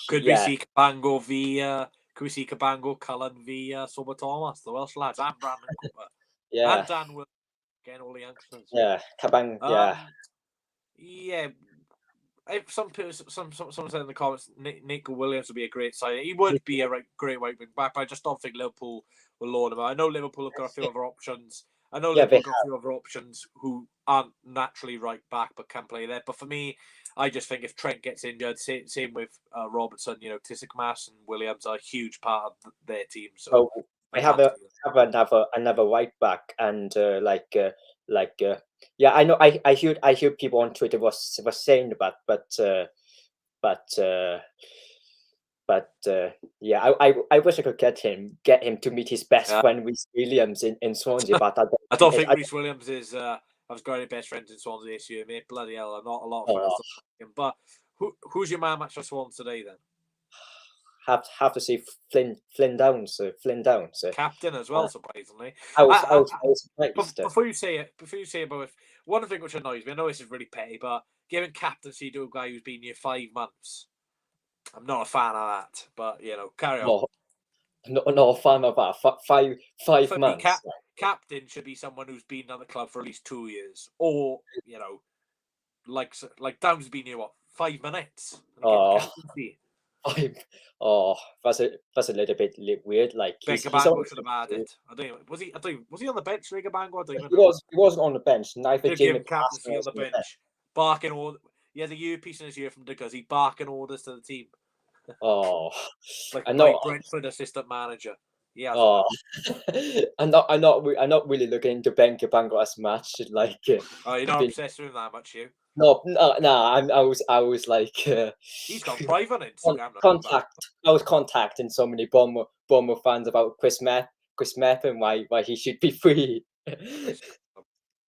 Speaker 1: Could we
Speaker 2: yeah,
Speaker 1: see Cabango via? Could we see Cabango, Cullen via Sober Thomas, the Welsh lads, and Brandon Cooper,
Speaker 2: yeah,
Speaker 1: and Dan Will, again, all the youngsters.
Speaker 2: yeah. Kabang, yeah,
Speaker 1: Yeah. Someone said in the comments, Nico Williams would be a great signing. He would be a great right wing back, but I just don't think Liverpool will loan him out. I know Liverpool have got a few other options.
Speaker 2: yeah.
Speaker 1: Who aren't naturally right back but can play there. But for me, I just think if Trent gets injured, same with Robertson, Tissikmas and Williams are a huge part of their team. So
Speaker 2: So we
Speaker 1: they have to do it.
Speaker 2: have another right back, and yeah, I know. I hear people on Twitter was saying that, but yeah, I wish I could get him to meet his best
Speaker 1: Yeah.
Speaker 2: friend Reece Williams in Swansea, but I don't
Speaker 1: I don't
Speaker 2: think
Speaker 1: think Reece Williams is. I was going to best friends in Swansea this year, mate. Bloody hell, not a lot of fans
Speaker 2: oh,
Speaker 1: don't like him. But who's your man match for Swans today then?
Speaker 2: have to see Flynn Downs. Flynn Downs.
Speaker 1: Captain as well, surprisingly.
Speaker 2: I was surprised.
Speaker 1: Before you say about if one thing which annoys me, I know this is really petty, but giving captaincy to a guy who's been here 5 months, I'm not a fan of that. But carry on.
Speaker 2: Not a fan of that. Five
Speaker 1: For me,
Speaker 2: months.
Speaker 1: captain should be someone who's been at the club for at least 2 years, or like Downs been here 5 minutes.
Speaker 2: Oh.
Speaker 1: Captaincy.
Speaker 2: Oh, that's a little bit weird. Like
Speaker 1: Ben
Speaker 2: he's
Speaker 1: Cabango should have had it. I don't know. Was he on the bench, Ray Cabango? I don't even know.
Speaker 2: he wasn't on the bench. Neither
Speaker 1: They'd give
Speaker 2: Jamie
Speaker 1: him captaincy on
Speaker 2: was
Speaker 1: the
Speaker 2: on the bench.
Speaker 1: bench. Barking orders. He has a earpiece in his ear from because he barking orders to the team.
Speaker 2: Oh,
Speaker 1: Like
Speaker 2: I
Speaker 1: my
Speaker 2: know.
Speaker 1: Brentford assistant manager. Yeah.
Speaker 2: Oh, I'm not really looking into Ben Cabango as much. Like,
Speaker 1: Oh, you're not obsessed with him that much, you?
Speaker 2: no. I was like,
Speaker 1: He's gone private on Instagram.
Speaker 2: I was contacting so many Bomber fans about Chris Meth and why he should be free.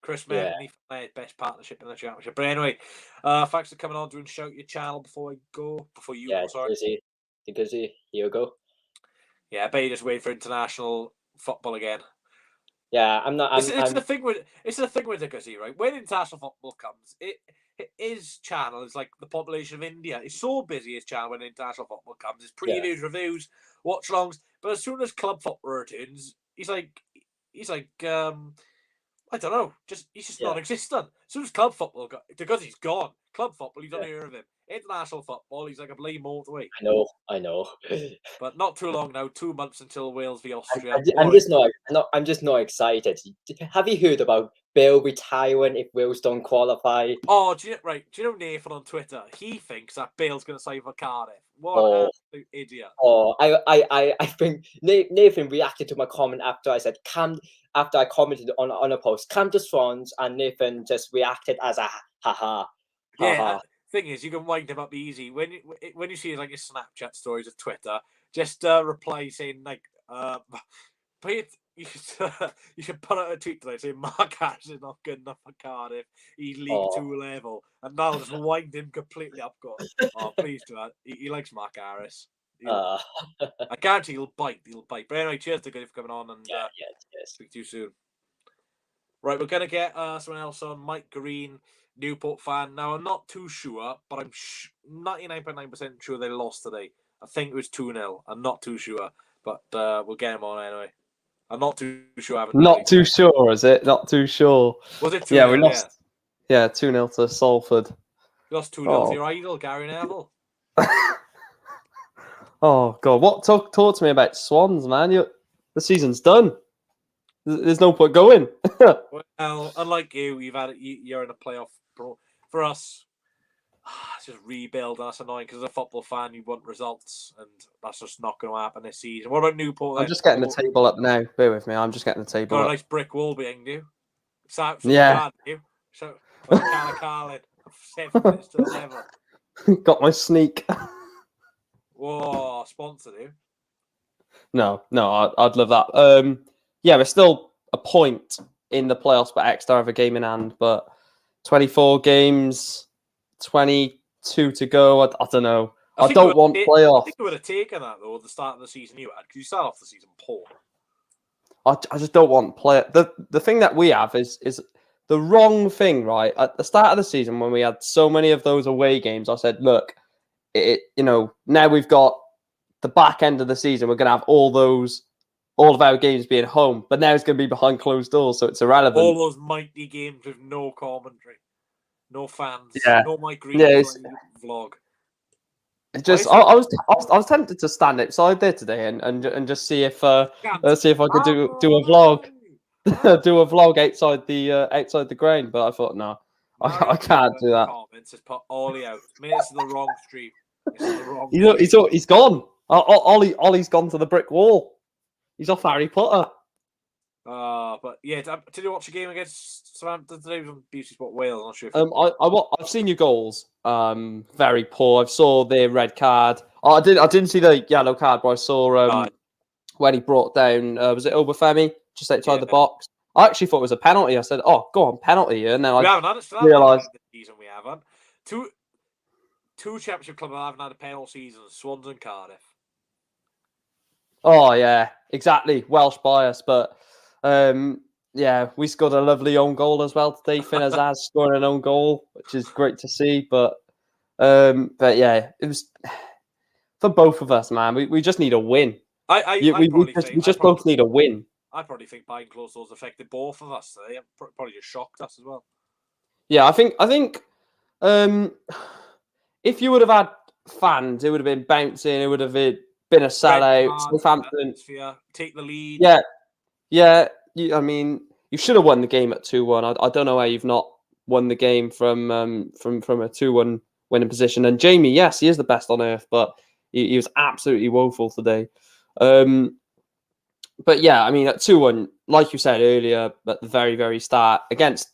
Speaker 1: Chris
Speaker 2: Yeah,
Speaker 1: Mann, best partnership in the championship. But anyway, thanks for coming on to shout your channel before you go. Sorry.
Speaker 2: because here you go.
Speaker 1: Yeah, I bet you just wait for international football again.
Speaker 2: Yeah, I'm not.
Speaker 1: It's the thing with Dickersy, right? When international football comes, his channel is like the population of India. It's so busy his channel when international football comes. It's previews, reviews, watch longs. But as soon as club football returns, he's like I don't know, he's just non-existent. As soon as club football because he's gone, Club football, you don't hear of him. International football, he's like a bloody motorway.
Speaker 2: I know.
Speaker 1: But not too long now. 2 months until Wales v Austria.
Speaker 2: I'm just not excited. Have you heard about Bale retiring if Wales don't qualify?
Speaker 1: Oh, do you know Nathan on Twitter? He thinks that Bale's going to sign for Cardiff. What an absolute idiot!
Speaker 2: Oh, I think Nathan reacted to my comment after I said after I commented on a post, come to Swans, and Nathan just reacted as a haha.
Speaker 1: Yeah. Thing is, you can wind him up easy when you see like his Snapchat stories of Twitter. Just reply saying like, you should put out a tweet today saying Mark Harris is not good enough for Cardiff. He's League 2 level, and now just wind him completely up. Oh, please do that. He likes Mark Harris. I guarantee he'll bite. But anyway, cheers to Good for coming on, and speak to you soon. Right, we're gonna get someone else on. Mike Green, Newport fan. Now I'm not too sure, but I'm 99.9% sure they lost today. I think it was 2-0. I'm not too sure, but we'll get him on anyway. I'm not too sure.
Speaker 3: Not too sure, is it? Not too sure.
Speaker 1: Was it 2-0?
Speaker 3: Yeah, we lost. Yeah, 2-0 to Salford.
Speaker 1: We lost 2-0 to your idol, Gary Neville.
Speaker 3: Oh God! What talk to me about Swans, man? The season's done. There's no point going.
Speaker 1: Well, unlike you, you're in a playoff. For us, it's just rebuild. That's annoying because as a football fan, you want results, and that's just not going to happen this season. What about Newport?
Speaker 3: I'm just getting the table up now. Bear with me. I'm just getting the table
Speaker 1: got
Speaker 3: up.
Speaker 1: A nice brick wall behind you.
Speaker 3: Yeah.
Speaker 1: So Carlin, 7 minutes to 11.
Speaker 3: Got my sneak.
Speaker 1: Whoa, sponsor you.
Speaker 3: No, I'd love that. Yeah, we're still a point in the playoffs, but extra have a game in hand. But 24 games, 22 to go. I don't know. I don't want playoffs.
Speaker 1: I think you would have taken that though at the start of the season you had, because you start off the season poor.
Speaker 3: I just don't want play. The thing that we have is the wrong thing, right? At the start of the season, when we had so many of those away games, I said, look, now we've got the back end of the season, we're going to have all of our games being home, but now it's going to be behind closed doors, so it's irrelevant.
Speaker 1: All those mighty games with no commentary, no fans, no Mike Green vlog.
Speaker 3: It just, I was tempted to stand outside there today and just see if I could do a vlog, do a vlog outside the ground, but I thought no, I can't do that.
Speaker 1: Comments just put Ollie out. I mean, it's the wrong stream.
Speaker 3: He's gone. Ollie's gone to the brick wall. He's off Harry Potter.
Speaker 1: But yeah, did you watch a game against Southampton today? It was on BBC Sport Wales. I'm not sure. If
Speaker 3: I've seen your goals. Very poor. I saw the red card. I didn't see the yellow card, but I saw when he brought down. Was it Obafemi just outside the box? I actually thought it was a penalty. I said, "Oh, go on, penalty!" And then I realised
Speaker 1: this season we haven't. Two championship clubs haven't had a penalty season: Swans and Cardiff.
Speaker 3: Oh yeah, exactly. Welsh bias, but yeah, we scored a lovely own goal as well today. Finn Azaz scoring an own goal, which is great to see. But yeah, it was for both of us, man. We just need a win. We just both need a win.
Speaker 1: I probably think behind closed doors affected both of us today. Probably just shocked us as well.
Speaker 3: Yeah, I think if you would have had fans, it would have been bouncing. It would have been a sellout. Southampton
Speaker 1: take the lead.
Speaker 3: Yeah. I mean, you should have won the game at 2-1. I don't know why you've not won the game from a 2-1 winning position. And Jamie, yes, he is the best on earth, but he was absolutely woeful today. But yeah, I mean, at 2-1, like you said earlier, at the very, very start, against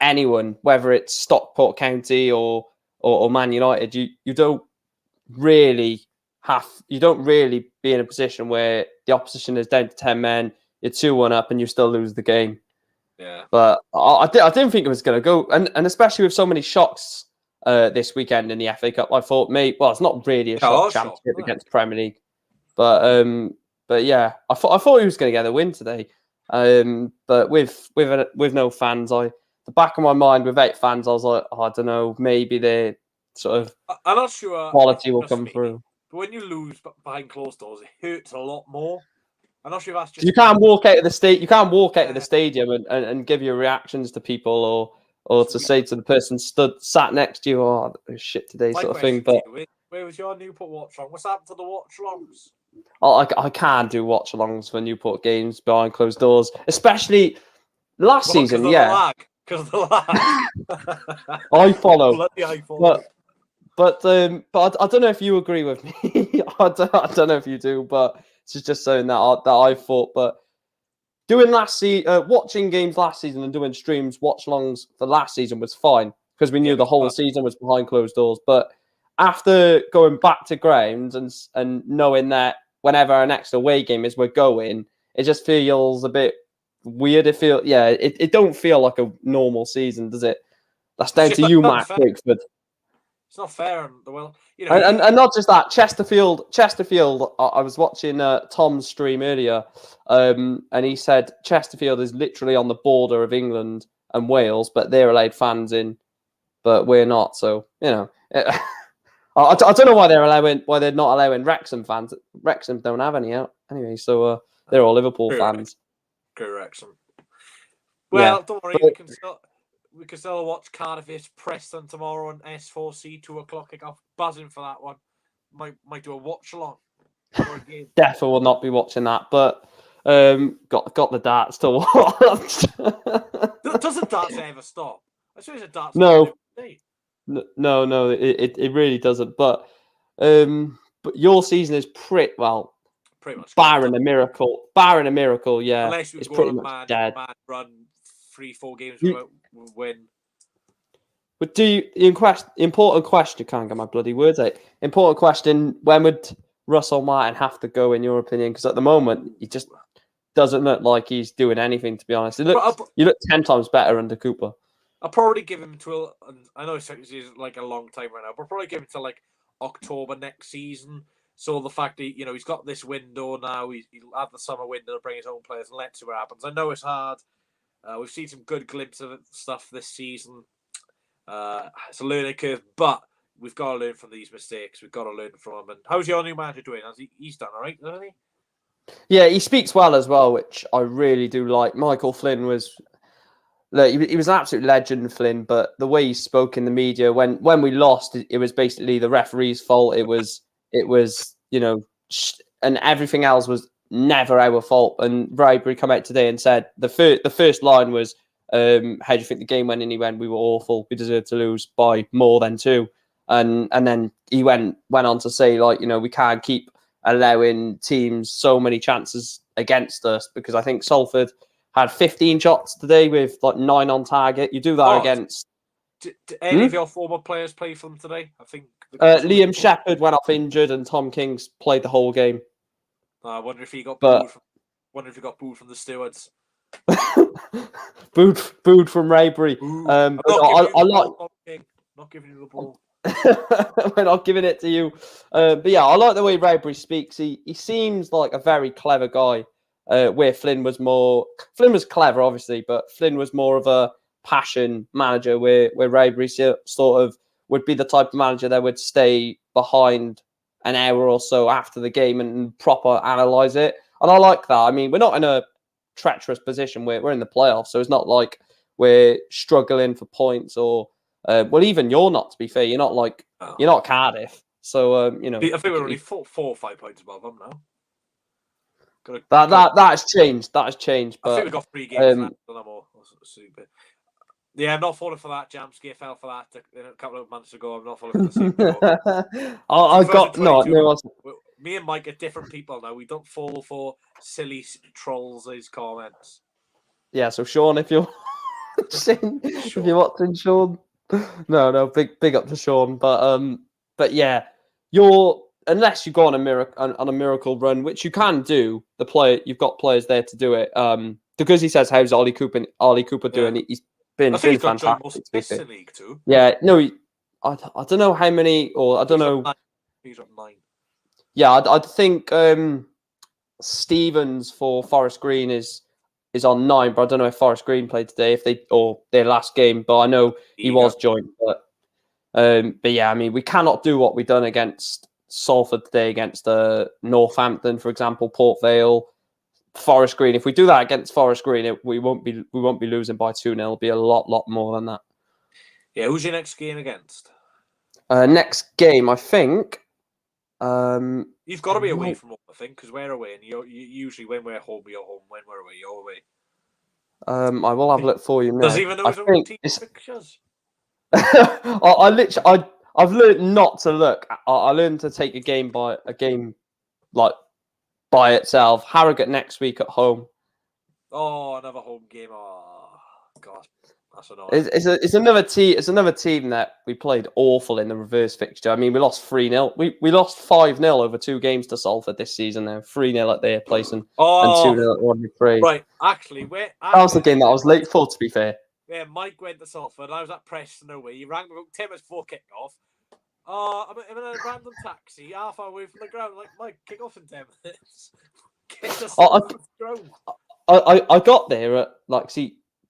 Speaker 3: anyone, whether it's Stockport County or Man United, you don't really be in a position where the opposition is down to 10 men, you're 2-1 up, and you still lose the game.
Speaker 1: Yeah.
Speaker 3: But I didn't think it was going to go, and especially with so many shocks this weekend in the FA Cup, I thought, it's not really a shock championship against Premier League, but yeah, I thought he was going to get a win today. But with no fans, the back of my mind with 8 fans, I was like, I don't know, maybe they sort of
Speaker 1: I'm not sure
Speaker 3: quality will come through.
Speaker 1: But when you lose behind closed doors, it hurts a lot more. I'm not sure if that's just...
Speaker 3: You can't walk out of the state. You can't walk out of the stadium and give your reactions to people or to say to the person sat next to you, "Oh, shit today," sort of thing. But
Speaker 1: where was your Newport watch along? What's happened to the watch alongs?
Speaker 3: I can do watch alongs for Newport games behind closed doors, especially last season. Yeah,
Speaker 1: because of the lag.
Speaker 3: I follow.
Speaker 1: Bloody I follow.
Speaker 3: But I don't know if you agree with me. I don't know if you do, but it's just something that I thought. But doing watching games last season and doing streams, watch-alongs for last season was fine because we knew the whole season was behind closed doors. But after going back to grounds and knowing that whenever our next away game is, we're going, it just feels a bit weird. It don't feel like a normal season, does it? That's down to you, Matt Wakeford.
Speaker 1: It's not fair.
Speaker 3: And not just that, Chesterfield. I was watching Tom's stream earlier, and he said Chesterfield is literally on the border of England and Wales, but they're allowed fans in, but we're not. So I don't know why they're not allowing Wrexham fans. Wrexham don't have any out anyway, so they're all Liverpool fans.
Speaker 1: Go Wrexham. Well, don't worry, we can still watch Cardiff vs Preston tomorrow on S4C 2:00 kickoff. Buzzing for that one. Might do a watch along.
Speaker 3: Definitely will not be watching that, but got the darts to watch.
Speaker 1: Doesn't darts ever stop? I suppose the darts.
Speaker 3: No, it really doesn't. But your season is pretty much barring a miracle. Yeah,
Speaker 1: unless we
Speaker 3: it's
Speaker 1: go
Speaker 3: pretty
Speaker 1: on a
Speaker 3: much dead.
Speaker 1: mad run, 3-4 games without win.
Speaker 3: But important question? Can't get my bloody words out. Important question: when would Russell Martin have to go, in your opinion? Because at the moment, he just doesn't look like he's doing anything. To be honest, you look 10 times better under Cooper.
Speaker 1: I'll probably give him to. I know it's like a long time right now, but I'll probably give him to like October next season. So the fact that he's got this window now, he'll have the summer window to bring his own players, and let's see what happens. I know it's hard. We've seen some good glimpses of stuff this season. It's a learning curve, but we've got to learn from these mistakes. We've got to learn from them. And how's your new manager doing? He's done all right, hasn't he?
Speaker 3: Yeah, he speaks well as well, which I really do like. Michael Flynn was... Look, he was an absolute legend, Flynn, but the way he spoke in the media, when we lost, it was basically the referee's fault. It was and everything else was never our fault. And Bribery come out today and said the first line was, how do you think the game went? And he went, we were awful. We deserved to lose by more than 2. And then he went on to say, we can't keep allowing teams so many chances against us, because I think Salford had 15 shots today with 9 on target. You do that against...
Speaker 1: Did any of your former players play for them today? I think...
Speaker 3: Liam Shepherd went off injured and Tom King's played the whole game.
Speaker 1: I wonder if he got booed from the stewards.
Speaker 3: booed from Raybury.
Speaker 1: Not giving you the ball.
Speaker 3: We're not giving it to you. But yeah, I like the way Raybury speaks. He seems like a very clever guy. Where Flynn was clever, obviously, but Flynn was more of a passion manager. Where Raybury sort of would be the type of manager that would stay behind an hour or so after the game and proper analyse it. And I like that. I mean, we're not in a treacherous position. We're in the playoffs, so it's not like we're struggling for points or even you're not. To be fair, you're not you're not Cardiff. So
Speaker 1: I think we're only 4 or 5 points above them now.
Speaker 3: That has changed. That has changed. But
Speaker 1: I think we've got 3 games left. Stupid. Yeah, I'm not falling for that. Jamsky fell for that a couple of months ago. I'm not falling for the same.
Speaker 3: I got no.
Speaker 1: Me and Mike are different people now. We don't fall for silly trolls' comments.
Speaker 3: Yeah, so Sean, if you're watching, Sean, no, big up to Sean. But yeah, unless you go on a miracle run, which you can do, you've got players there to do it. Because he says, how's Ollie Cooper doing? Yeah. He's been fantastic.
Speaker 1: This league too.
Speaker 3: Yeah, no, I don't know how many, or I don't know.
Speaker 1: He's on 9.
Speaker 3: Yeah, I think Stevens for Forest Green is on 9, but I don't know if Forest Green played today, or their last game. But I know he was joined. But yeah, I mean, we cannot do what we've done against Salford today, against Northampton, for example, Port Vale, Forest Green. If we do that against Forest Green, we won't be losing by 2-0. It'll be a lot more than that.
Speaker 1: Yeah, who's your next game against?
Speaker 3: Next game, I think.
Speaker 1: You've got to be away from home, I think, because we're away, and you usually when we're home, you're home. When we're away, you're away.
Speaker 3: I will have a look for you now.
Speaker 1: Does even know his own team pictures?
Speaker 3: I've learned not to look. I learned to take a game like by itself. Harrogate next week at home.
Speaker 1: Oh, another home game. Oh God, that's annoying.
Speaker 3: It's another team. It's another team that we played awful in the reverse fixture. I mean, we lost 3-0. We lost 5-0 over 2 games to Salford this season. Now 3-0 at their place and 2-0 at Wadley.
Speaker 1: Right, actually,
Speaker 3: that was the game that I was late for. To be fair.
Speaker 1: Yeah, Mike went to Salford. I was at Preston away. He rang me about 10 minutes before kick-off. I'm in a random taxi, half hour away from the ground. Like, Mike, kick off in 10 minutes. Get to Salford's ground.
Speaker 3: I got there at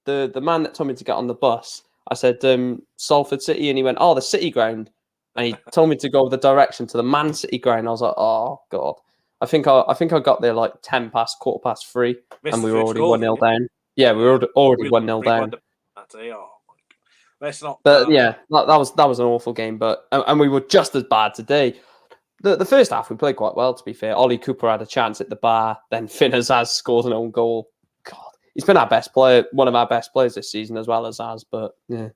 Speaker 3: the man that told me to get on the bus. I said Salford City, and he went, "Oh, the City ground," and he told me to go the direction to the Man City ground. I was like, "Oh God." I think I got there like 3:10, and we were already 1-0 down. Yeah, we were already 1-0 down.
Speaker 1: Let's not.
Speaker 3: But yeah, that was an awful game. But and we were just as bad today. The first half we played quite well. To be fair, Ollie Cooper had a chance at the bar. Then Finn Azaz scores an own goal. God, he's been our best player, one of our best players this season, as well as Azaz. But yeah,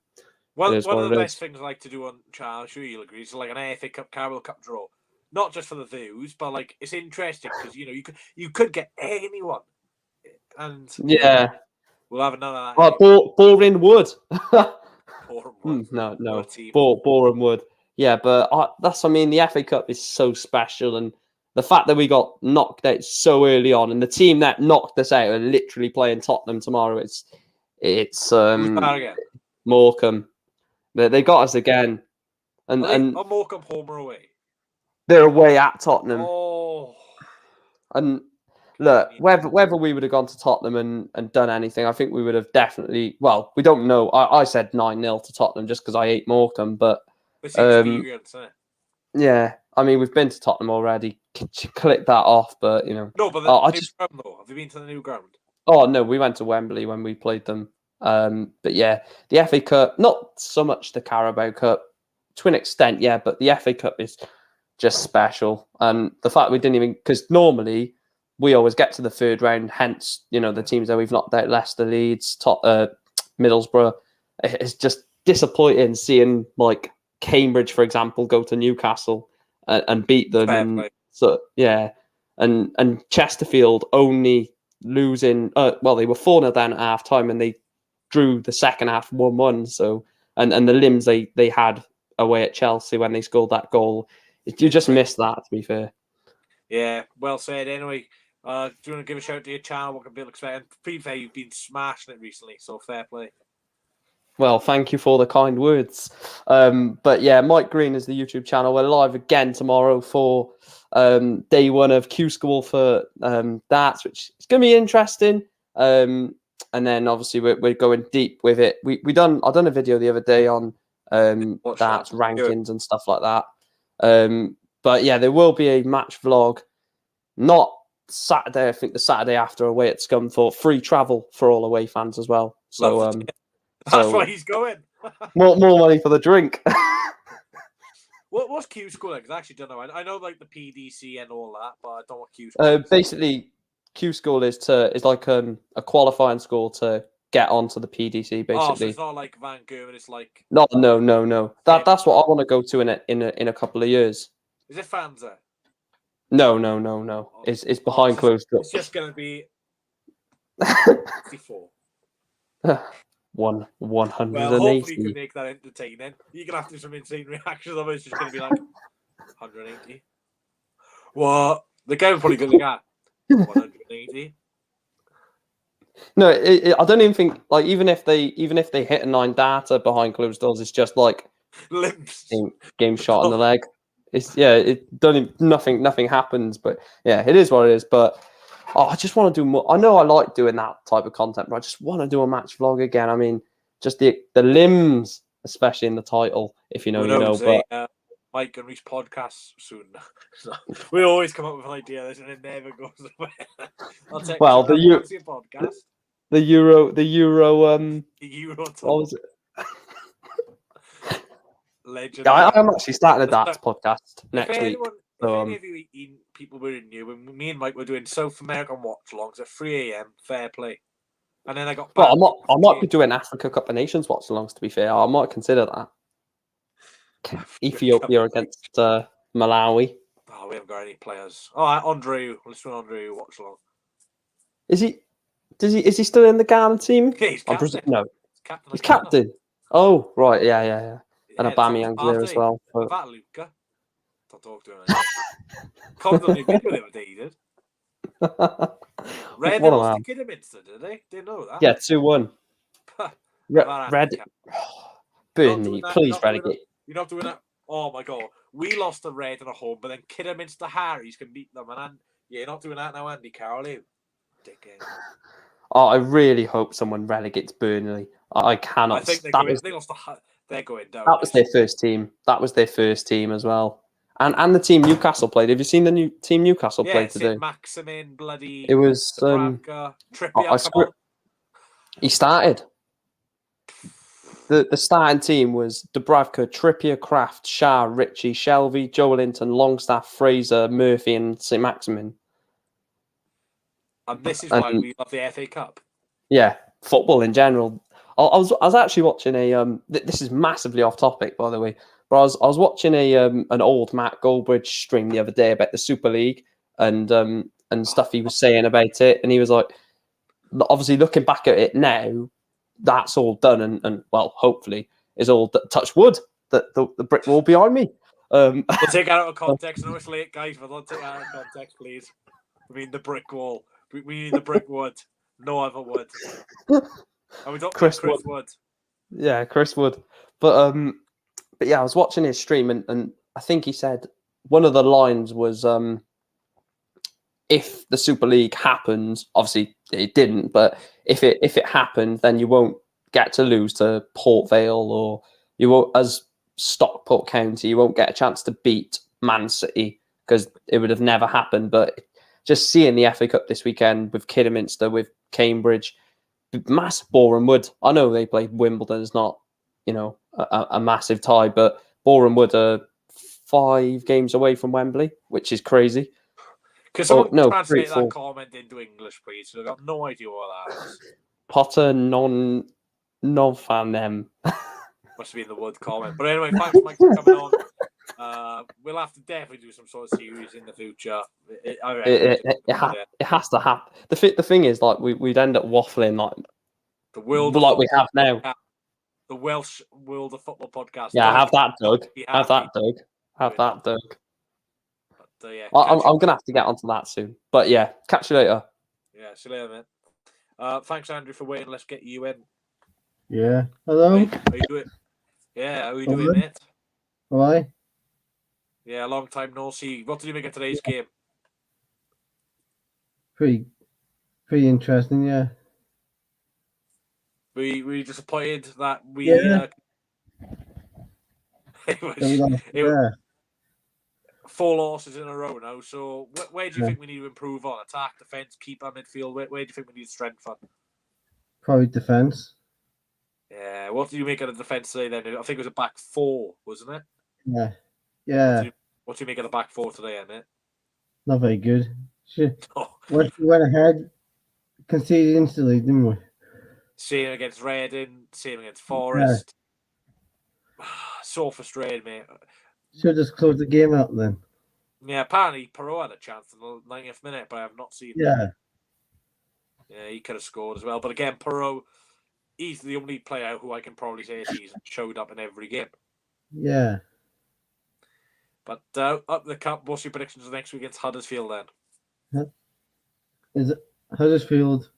Speaker 1: one of the best things I like to do on Charles, sure you'll agree, is like an FA Cup, Carabao Cup draw. Not just for the views, but like it's interesting because you could get anyone, and
Speaker 3: yeah,
Speaker 1: we'll have none of that.
Speaker 3: Boreham Wood.
Speaker 1: Wood.
Speaker 3: No. Boreham Wood. Yeah, but I mean, the FA Cup is so special, and the fact that we got knocked out so early on, and the team that knocked us out are literally playing Tottenham tomorrow. It's Morecambe. They got us again, and
Speaker 1: Morecambe home or away?
Speaker 3: They're away at Tottenham.
Speaker 1: Oh,
Speaker 3: and look, whether we would have gone to Tottenham and done anything, I think we would have definitely. Well, we don't know. I said 9-0 to Tottenham just because I hate Morecambe, but yeah, I mean we've been to Tottenham already. Click that off, but
Speaker 1: no, but ground, though. Have you been to the new ground?
Speaker 3: Oh no, we went to Wembley when we played them. But yeah, the FA Cup, not so much the Carabao Cup, to an extent, yeah, but the FA Cup is just special, and the fact we didn't even, because normally we always get to the third round, hence the teams that we've knocked out, Leicester, Leeds, Middlesbrough. It's just disappointing seeing like Cambridge, for example, go to Newcastle and beat them. And so yeah, and Chesterfield only losing. Well, they were 4-0 down at half time, and they drew the second half 1-1. So and the limbs they had away at Chelsea when they scored that goal, you just missed that. To be fair.
Speaker 1: Yeah, well said. Anyway, do you want to give a shout out to your channel? What can people expect? To be fair, you've been smashing it recently, so fair play.
Speaker 3: Well, thank you for the kind words. But yeah, Mike Green is the YouTube channel. We're live again tomorrow for day 1 of Q School for darts, which is going to be interesting. And then obviously we're going deep with it. I done a video the other day on darts rankings and stuff like that. But yeah, there will be a match vlog, not Saturday. I think the Saturday after away at Scunthorpe. Free travel for all away fans as well. So
Speaker 1: that's why he's going.
Speaker 3: more money for the drink.
Speaker 1: What's Q School like? I actually don't know. I know like the PDC and all that, but I don't know what Q School is.
Speaker 3: Basically, Q School is like a qualifying school to get onto the PDC. Basically,
Speaker 1: so it's not like Vancouver. It's like
Speaker 3: no. That's what I want to go to in a couple of years.
Speaker 1: Is it fans there?
Speaker 3: No. It's behind closed doors.
Speaker 1: It's just gonna be 64.
Speaker 3: 180.
Speaker 1: Well, hopefully you can make that entertaining. You're gonna have to do some insane reactions. Otherwise, it's just gonna be like 180. What? The game probably gonna get 180.
Speaker 3: No, I don't even think like even if they hit a 9 data behind closed doors, it's just like
Speaker 1: limps.
Speaker 3: Game shot on the leg. It's nothing happens. But yeah, it is what it is. But I just want to do more. I know I like doing that type of content, but I just want to do a match vlog again. I mean, just the limbs, especially in the title, if you know, you know. But
Speaker 1: Mike and Reese podcasts soon. We always come up with an idea, and it never goes away.
Speaker 3: Well, the Euro.
Speaker 1: Euro.
Speaker 3: What was it?
Speaker 1: legend.
Speaker 3: Yeah, I'm actually starting a darts podcast next week.
Speaker 1: If any of you people were in you, when me and Mike were doing South American watch-alongs at 3 a.m, fair play. And then I got back.
Speaker 3: Well, I might be doing Africa Cup of Nations watch-alongs, to be fair. I might consider that. Ethiopia against Malawi.
Speaker 1: Oh, we haven't got any players. Oh, Andreu. Let's do Andreu watch-along.
Speaker 3: Is he still in the Ghana team?
Speaker 1: Yeah, he's captain.
Speaker 3: No.
Speaker 1: Captain
Speaker 3: He's captain. Oh, right. Yeah. And Aubameyang's there as well.
Speaker 1: But... That Luca. Don't talk to him anymore. Comes on the video the other day, he did. Red lost to Kidderminster, did they? Didn't know that.
Speaker 3: Yeah, 2-1. Red. Burnley, please relegate.
Speaker 1: You're not doing that. Oh my god. We lost to Red in a home, but then Kidderminster Harriers can beat them. And you're not doing that now, Andy Carroll. Dickhead.
Speaker 3: Oh, I really hope someone relegates Burnley. I cannot.
Speaker 1: I think they're going down.
Speaker 3: That was their first team. That was their first team as well. And the team Newcastle played. Have you seen the new team Newcastle played today?
Speaker 1: Maximin, bloody.
Speaker 3: It was
Speaker 1: Trippier.
Speaker 3: He started. The starting team was Dubravka, Trippier, Kraft, Shah, Ritchie, Shelvey, Joelinton, Longstaff, Fraser, Murphy, and St. Maximin.
Speaker 1: And this is why we love the FA Cup.
Speaker 3: Yeah, football in general. I was actually watching a this is massively off topic, by the way. But I was watching an old Matt Goldbridge stream the other day about the Super League and stuff he was saying about it, and he was like, obviously looking back at it now, that's all done, and well, hopefully, is all touch wood that the brick wall behind me.
Speaker 1: We'll take that out of context. I know it's late, guys, but don't take that out of context, please. I mean the brick wall. We mean the brick wood, no other wood. And we don't Chris Wood.
Speaker 3: Yeah, Chris Wood. But yeah, I was watching his stream, and I think he said one of the lines was, if the Super League happens, obviously it didn't, but if it happened, then you won't get to lose to Port Vale, or you won't, as Stockport County, you won't get a chance to beat Man City because it would have never happened. But just seeing the FA Cup this weekend with Kidderminster, with Cambridge, massive Boreham Wood. I know they played Wimbledon. It's not, a massive tie, but Boreham Wood are 5 games away from Wembley, which is crazy.
Speaker 1: Could someone translate that comment into English, please? I've got no idea what that is.
Speaker 3: Potter non fan them.
Speaker 1: Must have been the Wood comment. But anyway, thanks, Mike, for coming on. We'll have to definitely do some sort of series in the future. It
Speaker 3: has to happen. The thing is, like, we'd end up waffling like
Speaker 1: the world,
Speaker 3: like we have now.
Speaker 1: The Welsh World of Football podcast.
Speaker 3: Yeah, have that, Doug. Have that, Doug. But, yeah, I'm going to have to get onto that soon. But yeah, catch you later.
Speaker 1: Yeah, see you later, mate. Thanks, Andrew, for waiting. Let's get you in.
Speaker 2: Yeah. Hello.
Speaker 1: How you doing? Yeah, how you doing, mate?
Speaker 2: Why?
Speaker 1: Yeah, long time no see. What did you make of today's game?
Speaker 2: Pretty interesting, yeah.
Speaker 1: Were you disappointed that we?
Speaker 2: Yeah.
Speaker 1: It was 4 losses in a row now. So where do you think we need to improve on? Attack, defence, keeper, midfield. Where do you think we need strength on?
Speaker 2: Probably defence.
Speaker 1: Yeah. What do you make of the defence today then? I think it was a back 4, wasn't it?
Speaker 2: Yeah. Yeah.
Speaker 1: What do you make of the back 4 today, mate?
Speaker 2: Not very good. We went ahead, conceded instantly, didn't we?
Speaker 1: Same against Reading, same against Forest. Yeah. So frustrated, mate.
Speaker 2: Should just close the game out then.
Speaker 1: Yeah, apparently Perot had a chance in the 90th minute, but I have not seen
Speaker 2: it.
Speaker 1: Yeah, he could have scored as well. But again, Perot, he's the only player who I can probably say he's showed up in every game.
Speaker 2: Yeah.
Speaker 1: But up the cup, what's your predictions for next week against Huddersfield then?
Speaker 2: Is it Huddersfield?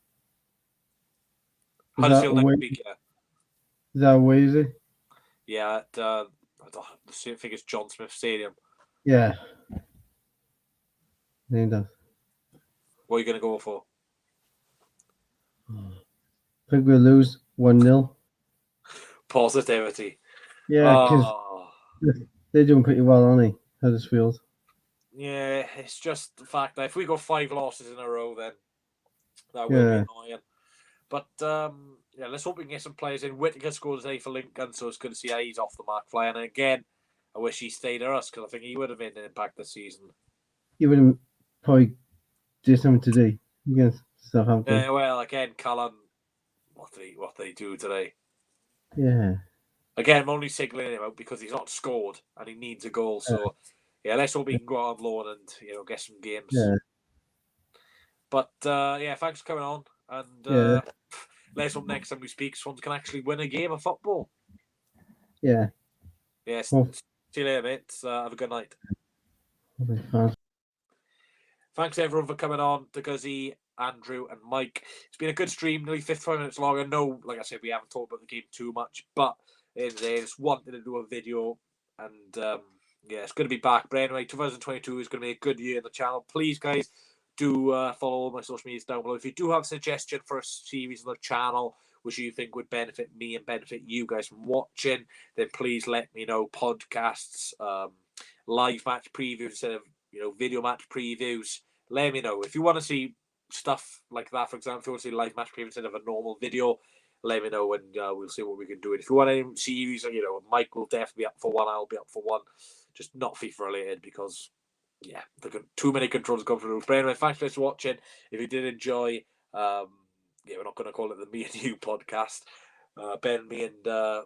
Speaker 1: Huddersfield next week, yeah.
Speaker 2: Is that away, is it?
Speaker 1: Yeah, I think it's John Smith Stadium.
Speaker 2: Yeah. What
Speaker 1: are you going to go for?
Speaker 2: I think we'll lose 1-0.
Speaker 1: Positivity.
Speaker 2: Yeah, because they're doing pretty well, aren't they, Huddersfield?
Speaker 1: Yeah, it's just the fact that if we go 5 losses in a row, then that will be annoying. But Yeah, let's hope we can get some players in. Whittaker scored today for Lincoln, so it's good to see how he's off the mark flying. And again, I wish he stayed at us because I think he would have made an impact this season.
Speaker 4: He would have probably did something today against Southampton.
Speaker 1: Yeah, well, again, Cullen, what did they do today?
Speaker 4: Yeah.
Speaker 1: Again, I'm only singling him out because he's not scored and he needs a goal. So, yeah, let's hope he can go out on loan and get some games.
Speaker 4: Yeah.
Speaker 1: But yeah, thanks for coming on, and let's hope next time we speak, Swans can actually win a game of football.
Speaker 4: Yeah.
Speaker 1: Yes.
Speaker 4: Well,
Speaker 1: see you later, mate. Have a good night.
Speaker 4: fans.
Speaker 1: Thanks everyone for coming on, to Guzzy, Andrew, and Mike. It's been a good stream, nearly 55 minutes long. I know, like I said, we haven't talked about the game too much, but I just wanted to do a video, and yeah, it's going to be back. But anyway, 2022 is going to be a good year in the channel. Please, guys, do follow all my social medias down below. If you do have a suggestion for a series on the channel which you think would benefit me and benefit you guys from watching, then please let me know. Podcasts, live match previews instead of video match previews. Let me know if you want to see stuff like that. For example, if you want to see live match preview instead of a normal video, let me know, and we'll see what we can do. And if you want any series, Mike will definitely be up for one. I'll be up for one, just not FIFA related because too many controls come through. But anyway, thanks for watching. If you did enjoy, we're not going to call it the Me and You podcast. Ben, me, and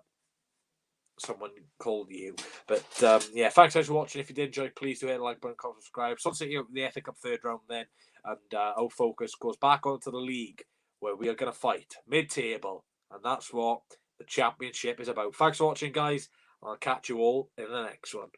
Speaker 1: someone called you. But yeah, thanks guys for watching. If you did enjoy, please do hit the like button, comment, subscribe. Swansea City the FA Cup third round then, and our focus goes back onto the league where we are going to fight mid-table, and that's what the championship is about. Thanks for watching, guys. I'll catch you all in the next one.